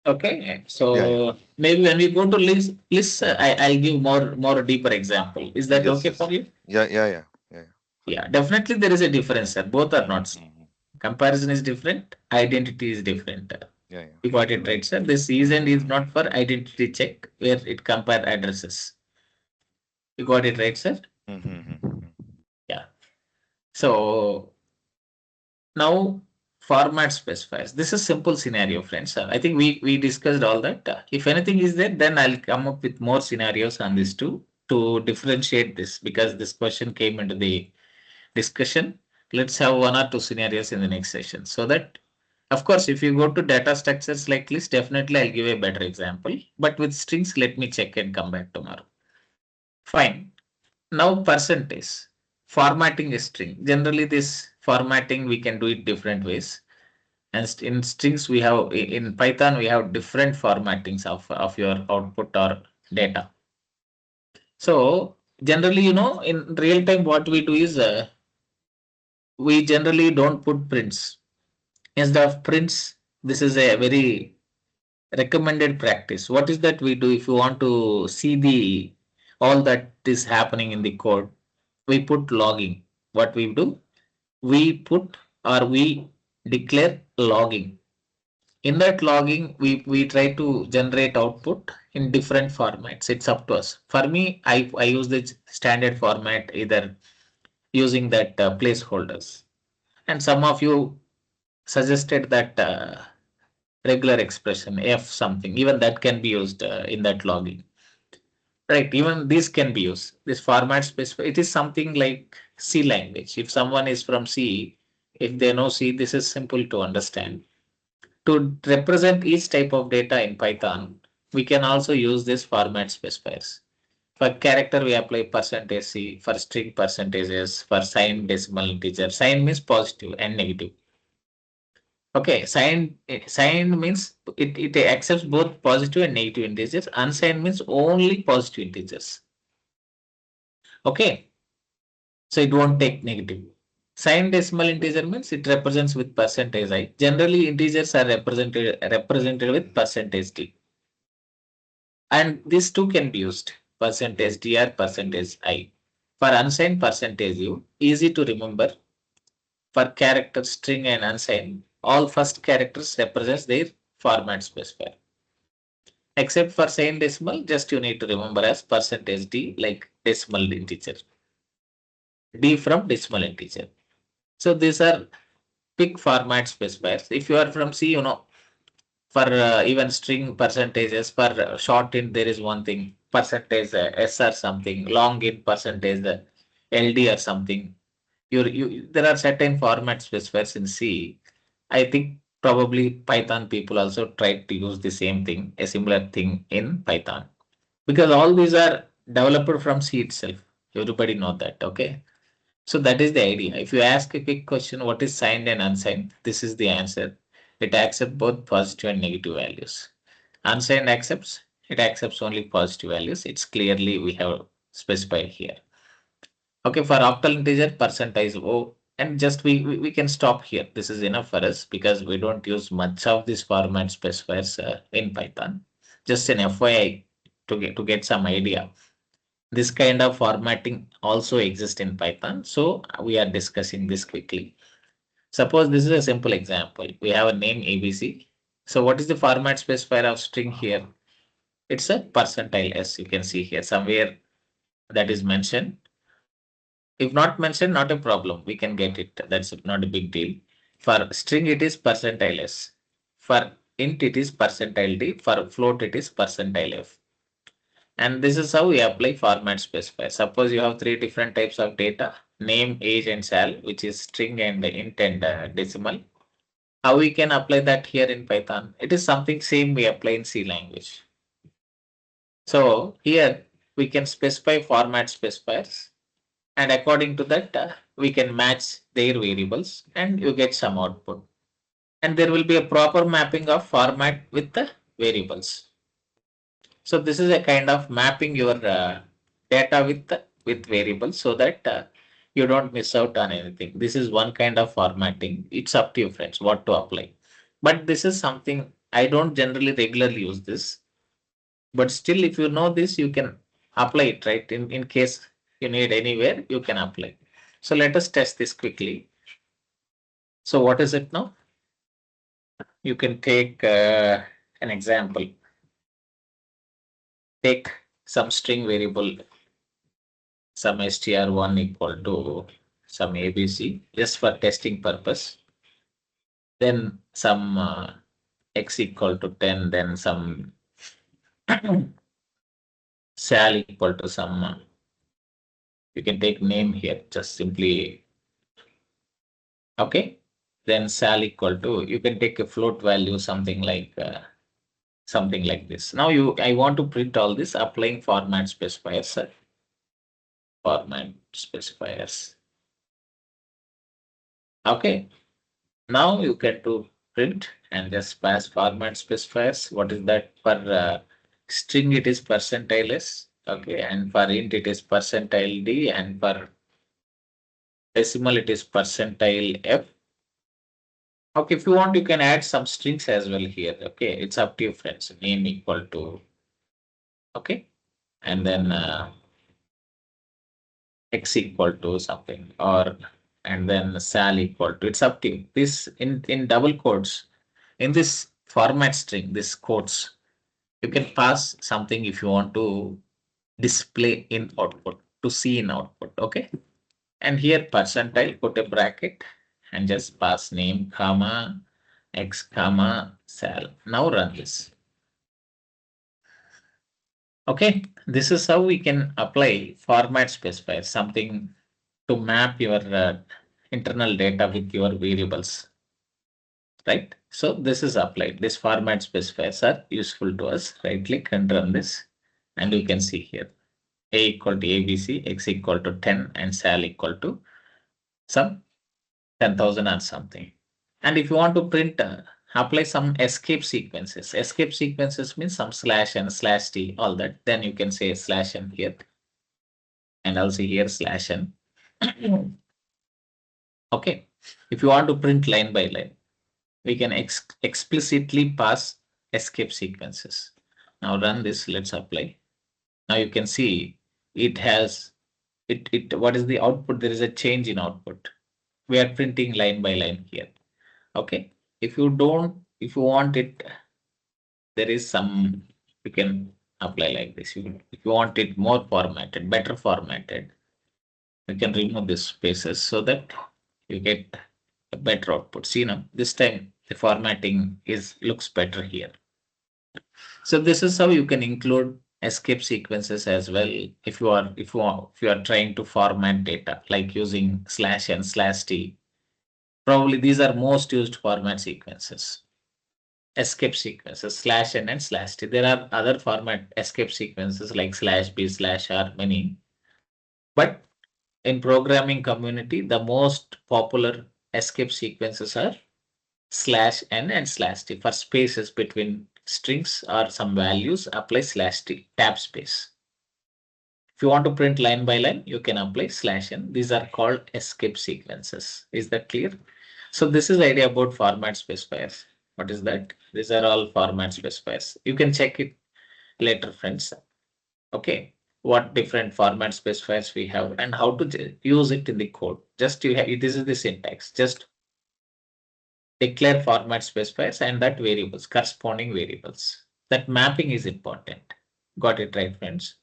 Okay,
Yeah, yeah.
so maybe when we go to lists, I'll give more deeper example. Is that
Yes,
okay
yes.
for you?
Yeah, yeah, yeah. Yeah, yeah. Fine.
Yeah, definitely there is a difference, sir. Both are not same.
Mm-hmm.
Comparison is different. Identity is different.
Yeah, yeah.
You got it right, sir. This is and is not for identity check where it compare addresses. You got it right, sir.
Mm-hmm.
Yeah. So now format specifiers. This is simple scenario, friends. I think we discussed all that. If anything is there, then I'll come up with more scenarios on this too to differentiate this because this question came into the discussion. Let's have one or two scenarios in the next session so that, of course, if you go to data structures like list, definitely I'll give a better example. But with strings, let me check and come back tomorrow. Fine. Now percentage. Formatting a string. Generally, this formatting we can do it different ways. And in strings, we have in Python, we have different formattings of your output or data. So generally, in real time, what we do is we generally don't put prints. Instead of prints, this is a very recommended practice. What is that we do if you want to see the all that is happening in the code? We put logging. What we do? We put or we declare logging. In that logging, we try to generate output in different formats. It's up to us. For me, I use the standard format either using that placeholders. And some of you suggested that regular expression f something even that can be used in that logging, right? Even this can be used, this format specific. It is something like C language. If someone is from C, if they know C, this is simple to understand. To represent each type of data in Python, we can also use this format specifiers. For character we apply percentage %c, for string percentages, for sign decimal integer. Sign means positive and negative. Okay, signed means it accepts both positive and negative integers. Unsigned means only positive integers. Okay, so it won't take negative. Signed decimal integer means it represents with percentage I. Generally, integers are represented with percentage d, and these two can be used percentage dr, percentage I. For unsigned percentage u, easy to remember. For character string and unsigned, all first characters represents their format specifier. Except for sign decimal, just you need to remember as percentage d like decimal integer. D from decimal integer. So these are big format specifiers. If you are from C, for even string percentages, for short int, there is one thing, percentage S or something, long int percentage, the LD or something. There are certain format specifiers in C. I think probably Python people also tried to use the same thing, a similar thing in Python. Because all these are developed from C itself. Everybody know that. Okay. So that is the idea. If you ask a quick question, what is signed and unsigned? This is the answer. It accepts both positive and negative values. Unsigned accepts, it accepts only positive values. It's clearly we have specified here. Okay, for octal integer, percentage O, and just we can stop here. This is enough for us because we don't use much of this format specifiers in Python. Just an FYI to get some idea. This kind of formatting also exists in Python. So we are discussing this quickly. Suppose this is a simple example. We have a name ABC. So what is the format specifier of string here? It's a percentile S. You can see here somewhere that is mentioned. If not mentioned, not a problem. We can get it. That's not a big deal. For string, it is percentile S. For int, it is percentile D. For float, it is percentile F. And this is how we apply format specifier. Suppose you have three different types of data, name, age, and sal, which is string and int and decimal. How we can apply that here in Python? It is something same we apply in C language. So here we can specify format specifiers, and according to that we can match their variables and you get some output. And there will be a proper mapping of format with the variables. So this is a kind of mapping your data with variables so that you don't miss out on anything. This is one kind of formatting. It's up to you friends what to apply. But this is something I don't generally regularly use this. But still, if you know this, you can apply it, right? In case you need anywhere, you can apply. So let us test this quickly. So what is it now? You can take an example. Take some string variable, some str1 equal to some abc, just for testing purpose. Then some x equal to 10, then some sal equal to some, you can take name here, just simply, okay. Then sal equal to, you can take a float value, something like this. Now I want to print all this applying format specifiers, format specifiers. Okay. Now you can do print and just pass format specifiers. What is that? For string it is percentile s. Okay, and for int it is percentile d, and for decimal it is percentile f. Okay, if you want, you can add some strings as well here. Okay, it's up to you, friends. Name equal to, okay, and then x equal to something, or and then sal equal to. It's up to you. This in double quotes in this format string, this quotes. You can pass something if you want to display in output, to see in output. Okay. And here percentile, put a bracket and just pass name, comma, x, comma, sal. Now run this. Okay. This is how we can apply format specifier, something to map your internal data with your variables. Right. So this is applied. This format specifiers are useful to us. Right click and run this. And you can see here. A equal to ABC, X equal to 10, and sal equal to some 10,000 or something. And if you want to print, apply some escape sequences. Escape sequences means some slash and slash t, all that. Then you can say slash n here, and also here slash n. Okay. If you want to print line by line, we can explicitly pass escape sequences. Now run this. Let's apply. Now you can see it has it what is the output? There is a change in output. We are printing line by line here. Okay. If you if you want it, there is some, you can apply like this. If you want it more formatted, better formatted, you can remove these spaces so that you get a better output. See now, this time the formatting looks better here. So this is how you can include escape sequences as well if you are trying to format data like using slash and slash t. Probably these are most used format sequences. Escape sequences, slash n and slash t. There are other format escape sequences like slash b, slash r, many. But in programming community, the most popular escape sequences are slash n and slash t. For spaces between strings or some values, apply slash t, tab space. If you want to print line by line, you can apply /n. These are called escape sequences. Is that clear? So this is the idea about format specifiers. What is that? These are all format specifiers. You can check it later, friends. Okay, what different format specifiers we have and how to use it in the code. Just you have, this is the syntax. Just declare format specifiers and that variables, corresponding variables. That mapping is important. Got it right, friends?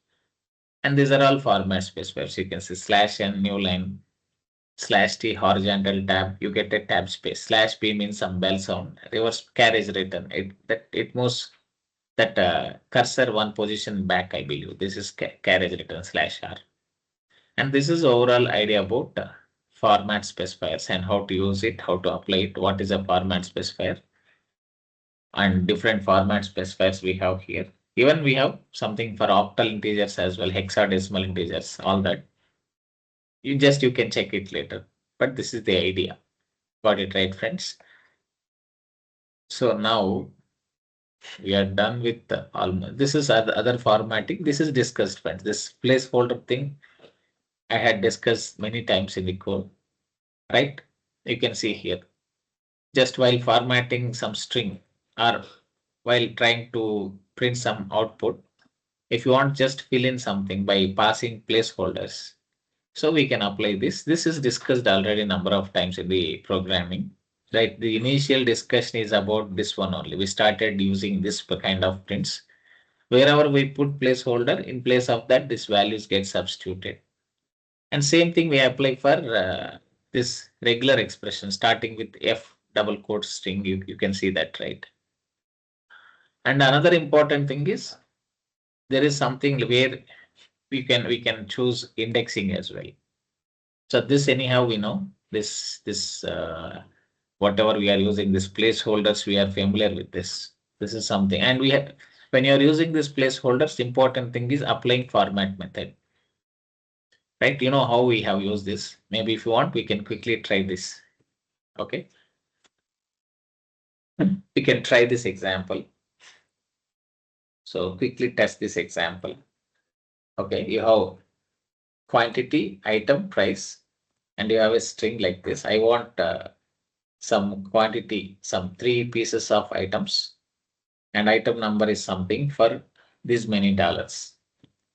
And these are all format specifiers. You can see /n new line, /t horizontal tab. You get a tab space. /p means some bell sound. Reverse carriage return. It moves that cursor one position back. I believe this is carriage return /r. And this is overall idea about format specifiers and how to use it, how to apply it. What is a format specifier? And different format specifiers we have here. Even we have something for octal integers as well, hexadecimal integers, all that. You can check it later. But this is the idea. Got it right, friends? So now we are done with the almost. This is other formatting. This is discussed, friends. This placeholder thing I had discussed many times in the code, right? You can see here. Just while formatting some string or while trying to print some output, if you want just fill in something by passing placeholders, so we can apply this. This is discussed already a number of times in the programming, right? The initial discussion is about this one only. We started using this kind of prints. Wherever we put placeholder, in place of that, this values get substituted. And same thing we apply for this regular expression starting with F double quote string. You can see that, right? And another important thing is there is something where we can choose indexing as well. So this anyhow we know this whatever we are using this placeholders we are familiar with this. This is something and we have when you are using this placeholders important thing is applying format method, right? You know how we have used this. Maybe if you want we can quickly try this. Okay, we can try this example. So quickly test this example. Okay, you have quantity, item, price, and you have a string like this. I want some quantity, some 3 pieces of items, and item number is something for these many dollars.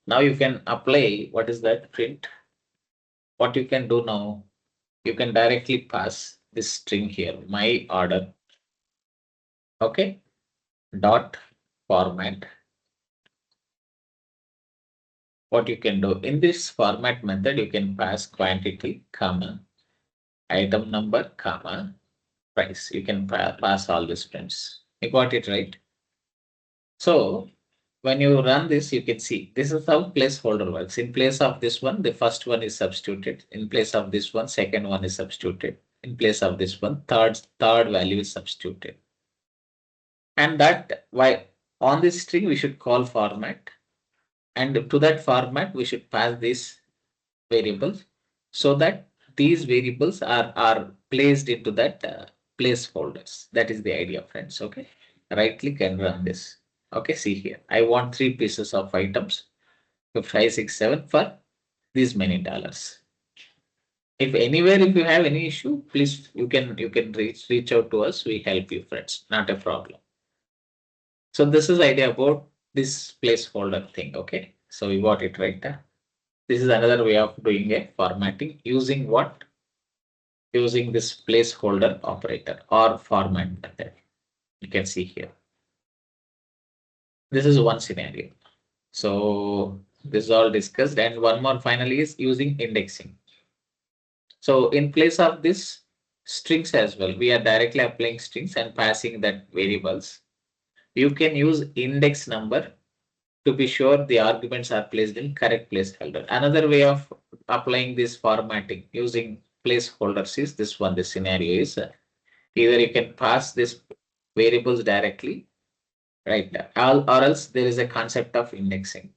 Now you can apply what is that print. What you can do now, you can directly pass this string here, my order. Okay, dot format. What you can do in this format method, you can pass quantity, comma, item number, comma, price. You can pass all these prints. You got it right. So when you run this, you can see this is how placeholder works. In place of this one, the first one is substituted. In place of this one, second one is substituted. In place of this one, third value is substituted. And that why on this string we should call format. And to that format, we should pass these variables so that these variables are placed into that placeholders. That is the idea, friends. Okay, right click and run this. Okay, see here. I want 3 pieces of items, 5, 6, 7 for these many dollars. If anywhere, if you have any issue, please you can reach out to us. We help you, friends. Not a problem. So this is idea about this placeholder thing. Okay, so we got it right there. This is another way of doing a formatting using what? Using this placeholder operator or format method. You can see here. This is one scenario. So this is all discussed. And one more finally is using indexing. So in place of this strings as well, we are directly applying strings and passing that variables. You can use index number to be sure the arguments are placed in correct placeholder. Another way of applying this formatting using placeholders is this one. This scenario is either you can pass this variables directly, right? Or else there is a concept of indexing.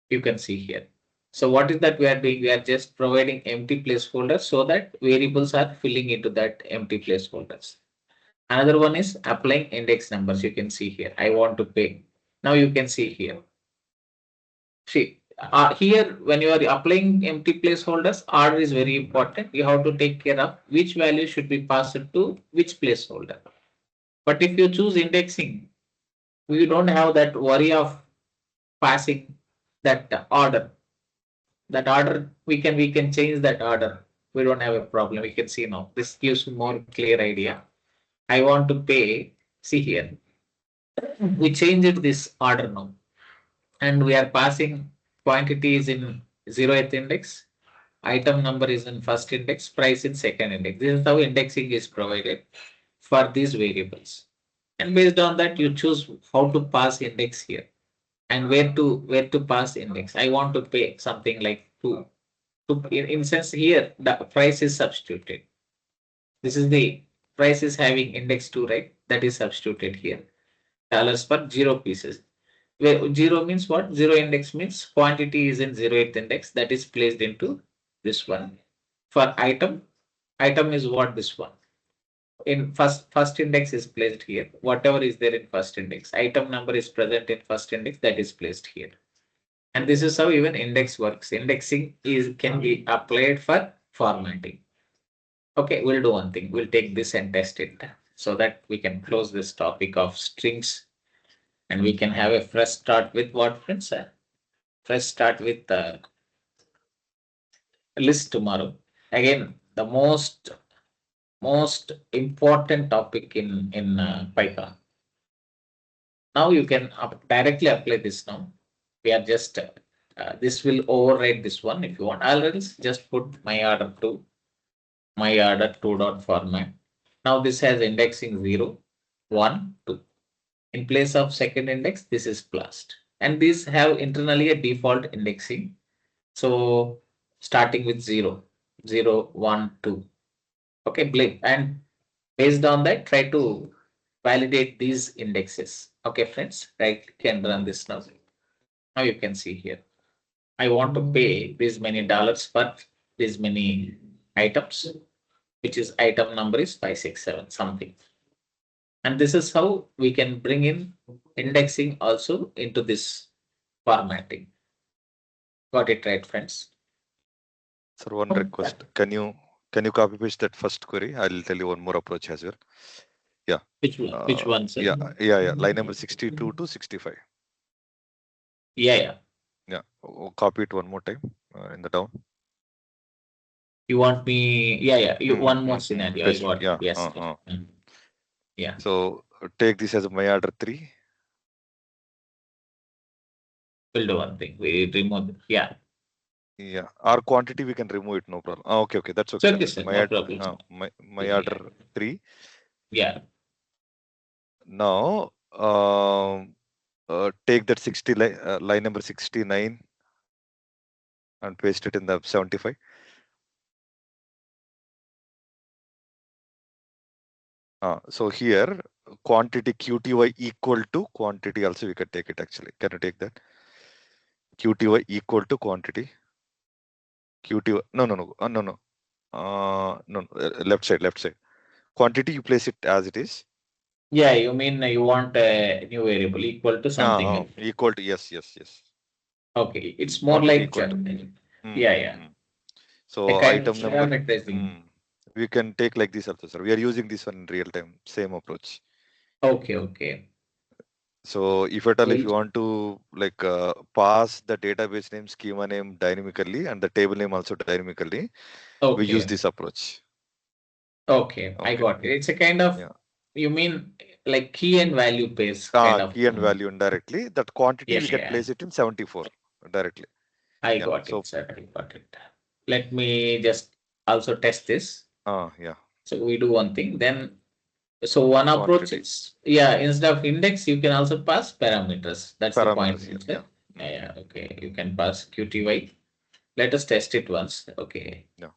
You can see here. So what is that we are doing? We are just providing empty placeholders so that variables are filling into that empty placeholders. Another one is applying index numbers. You can see here. I want to pay. Now you can see here. See, Here, when you are applying empty placeholders, order is very important. You have to take care of which value should be passed to which placeholder. But if you choose indexing, we don't have that worry of passing that order. That order, we can change that order. We don't have a problem. We can see now. This gives more clear idea. I want to pay. See here, we changed this order now, and we are passing quantity is in zeroth index, item number is in first index, price in second index. This is how indexing is provided for these variables. And based on that, you choose how to pass index here and where to pass index. I want to pay something like two. In sense here, the price is substituted. This is the price is having index two, right? That is substituted here. Dollars per zero pieces. Where zero means what? Zero index means quantity is in zeroth index that is placed into this one. For item is what this one. In first index is placed here. Whatever is there in first index, item number is present in first index that is placed here. And this is how even index works. Indexing is can be applied for formatting. Okay, we'll do one thing. We'll take this and test it so that we can close this topic of strings and we can have a fresh start with what, friends? Fresh start with the list tomorrow. Again, the most important topic in Python. Now you can directly apply this now. We are just this will override this one if you want. I'll just put my order two dot format. Now this has indexing 0, 1, 2. In place of second index, this is plus. And these have internally a default indexing. So starting with 0, 0, 1, 2. Okay, blink. And based on that, try to validate these indexes. Okay, friends, right? Can run this now. Now you can see here. I want to pay this many dollars for these many items, which is item number is 567 something. And this is how we can bring in indexing also into this formatting. Got it right, friends?
Sir, one request. Can you copy paste that first query? I'll tell you one more approach as well. Yeah.
Which one? Which one, sir?
Yeah. Line number 62 to 65.
Yeah.
Yeah. Copy it one more time in the down.
You want me? Yeah. You one more scenario. I got it. Yes. Yeah.
So take this as my order 3.
We'll do one thing. We remove it. Yeah.
Yeah. Our quantity we can remove it, no problem. Okay. That's okay.
So, sir, no problem.
My order 3.
Yeah.
Now take that 60 line number 69 and paste it in the 75. So here quantity QTY equal to quantity also we can take it actually. Can you take that? QTY equal to quantity. QTY no. Left side. Quantity you place it as it is.
Yeah, you mean you want a new variable equal to something else.
Equal to yes.
Okay, it's more like yeah.
So item number we can take like this also, sir. We are using this one in real time, same approach.
Okay.
So if at all if you want to like pass the database name, schema name dynamically and the table name also dynamically, we use this approach.
Okay, I got it. It's a kind of you mean like key and value pairs kind of
key and value indirectly. That quantity we can place it in 74 directly.
I got it, sir. I got it. Let me just also test this.
Yeah.
So we do one thing. Then so one approach is instead of index, you can also pass parameters. That's the point. Yeah. Okay. You can pass QTY. Let us test it once. Okay.
Yeah.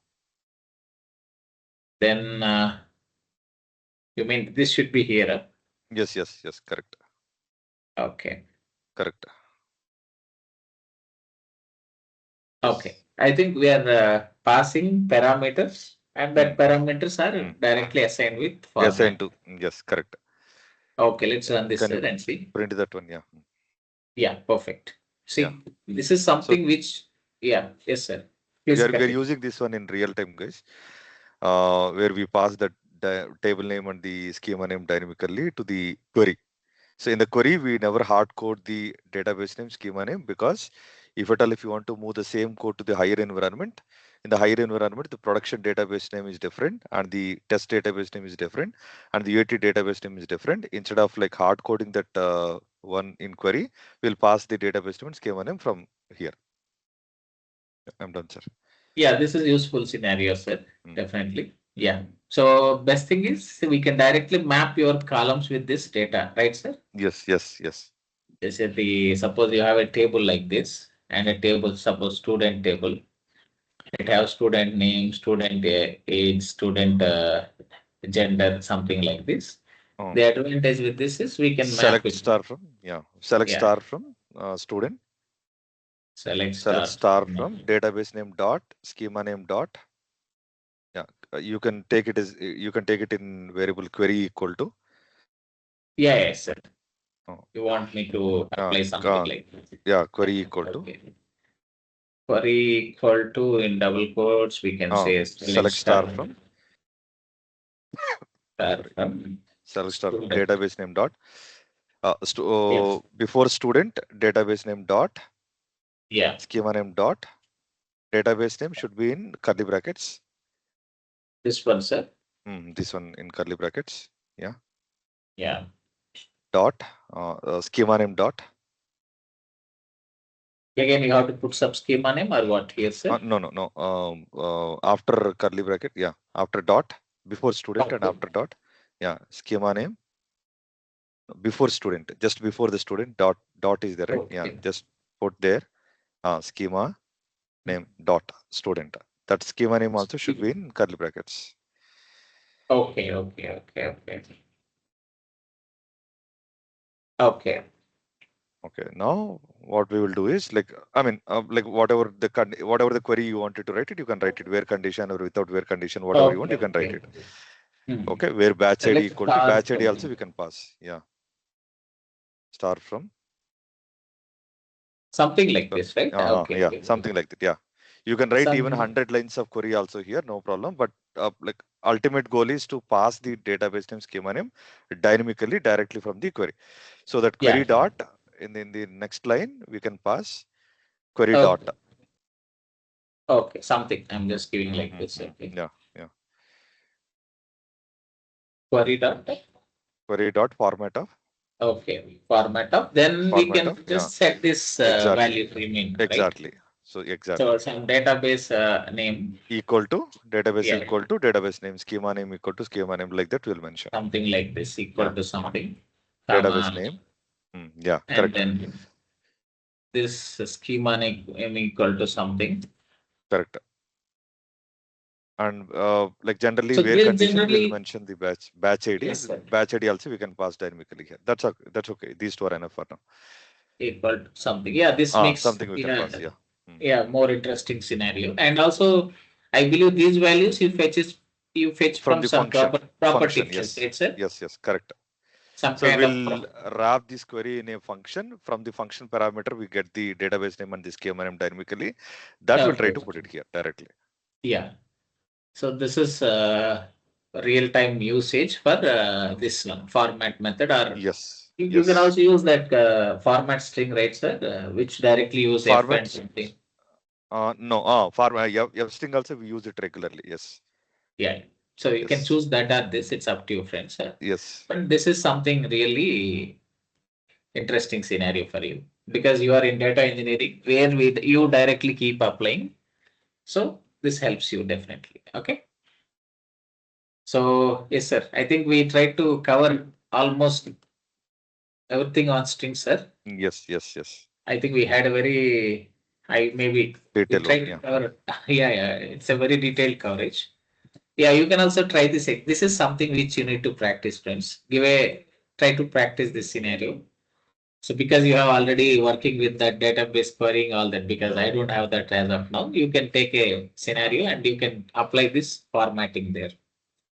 Then you mean this should be here?
Yes. Correct.
Okay.
Correct.
Okay. I think we are passing parameters and that parameters are directly assigned with format.
Assigned to, yes, correct.
Okay, let's run this and see.
Print that one,
Yeah, perfect.
Yeah.
See, this is
So
something which, yeah, yes, sir.
we
Please
are
continue.
using this one in real time, guys, where we pass the table name and the schema name dynamically to the query. So in the query, we never hard code the database name, schema name, because if at all, if you want to move the same code to the higher environment, in the higher environment, the production database name is different and the test database name is different and the UAT database name is different. Instead of like hard coding that one in query, we'll pass the database name and schema name from here. I'm done, sir.
Yeah, this is useful scenario, sir.
Mm.
Definitely. Yeah. So best thing is we can directly map your columns with this data, right, sir?
Yes, yes, yes.
Is it the suppose you have a table like this and a table, suppose student table. It has student name, student age, student gender, something like this.
Um,
The advantage with this is we can map
select
it.
star from, yeah, select
Yeah.
star from student,
Select
select
star.
star from database name dot schema name dot. Yeah, you can take it as you can take it in variable query equal to.
Yeah, yes, sir.
Oh,
You want me to apply something like this.
yeah, query equal to
Okay. Query equal to in double quotes, we can say select
select
star,
star from,
star
sorry,
from
select star from
student.
database name dot
Yes.
before student database name dot
Yeah.
schema name dot database name should be in curly brackets.
This one, sir.
This one in curly brackets. Yeah,
Yeah.
dot schema name dot.
Again, you have to put some schema name or what here, sir?
No, no, no. After curly bracket, yeah, after dot, before student and
Okay.
after dot, yeah, schema name before student, just before the student, dot is there, right? Yeah,
Okay.
just put there, schema name dot student. That schema name also should be in curly brackets.
Okay. Okay. Okay. Okay. Okay.
Okay, now what we will do is like, I mean, like whatever whatever the query you wanted to write it, you can write it where condition or without where condition, whatever you want,
Okay.
you can write
Okay.
it.
Hmm.
Okay, where batch ID
Select
equal to
star
batch ID
from.
also we can pass. Yeah, star from.
Something like this, right? Okay.
Yeah,
Okay.
something like that. Yeah, you can write even
Some.
100 lines of query also here, no problem. But like ultimate goal is to pass the database name schema name dynamically directly from the query. So that
Yeah.
query dot in the next line we can pass query dot.
Okay. Okay. Something. I'm just giving like this. Okay.
Yeah, yeah.
Query dot.
Query dot format of
Okay. Format of. Then we
format
can
of yeah,
just set this
exactly,
value remain, right?
exactly. So
So
exactly
some database name.
equal to database
Yeah.
equal to database name schema name equal to schema name, like that we'll mention.
Something like this equal
Yeah,
to something.
database
Comma.
name. Yeah,
And
correct.
then this schema name equal to something.
Correct. And like generally
So
where
this
condition we'll
generally,
mention the batch ID.
yes, sir,
Batch ID also we can pass dynamically here. That's okay. That's okay. These two are enough for now.
equal to something. Yeah, this makes,
Something we can
yeah,
pass. Yeah. Mm.
yeah, more interesting scenario. And also, I believe these values you fetch
From
from
the
some
function.
property
Function.
itself,
Yes.
right, sir?
Yes. Yes. Correct.
Some
So
kind of
we'll wrap this query in a function. From the function parameter, we get the database name and the schema name dynamically. That we'll try
okay.
to put it here directly.
Yeah. So this is real-time usage for this one format method, or
Yes.
you can
Yes.
also use that format string, right, sir? Which directly use f and
Formats.
something.
No. Format. Yeah. String also we use it regularly. Yes.
Yeah. So you can
Yes.
choose that or this. It's up to you, friends.
Yes.
But this is something really interesting scenario for you because you are in data engineering where you directly keep applying. So this helps you definitely. Okay. So yes, sir. I think we tried to cover almost everything on string, sir.
Yes. Yes. Yes.
I think we had a very, I maybe we
Detail one.
tried to
Yeah.
cover. Yeah, yeah. It's a very detailed coverage. Yeah, you can also try this. This is something which you need to practice, friends. Try to practice this scenario. So because you have already working with that database querying all that, because I don't have that as of now, you can take a scenario and you can apply this formatting there.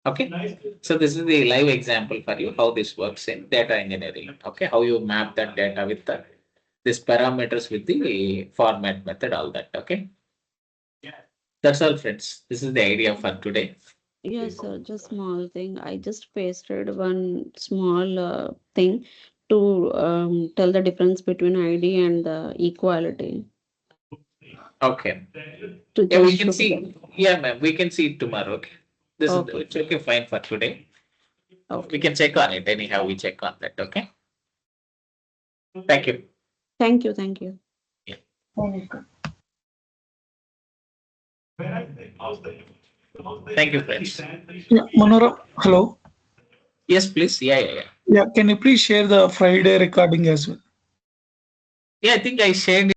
Okay. So this is the live example for you how this works in data engineering. Okay. How you map that data with the These parameters with the format method, all that. Okay. That's all, friends. This is the idea for today.
Yes, sir. Just small thing. I just pasted one small thing to tell the difference between ID and the equality.
Okay.
To
Yeah, we
just
can
show
see.
them.
Yeah, ma'am. We can see it tomorrow. Okay. This is
Okay.
it's okay. Fine for today. We
Okay.
can check on it anyhow. We check on that. Okay. Thank you.
Thank you. Thank you.
Yeah. Thank you, friends.
Yeah, Manora, hello.
Yes, please. Yeah, yeah, yeah.
Yeah, can you please share the Friday recording as well?
Yeah, I think I shared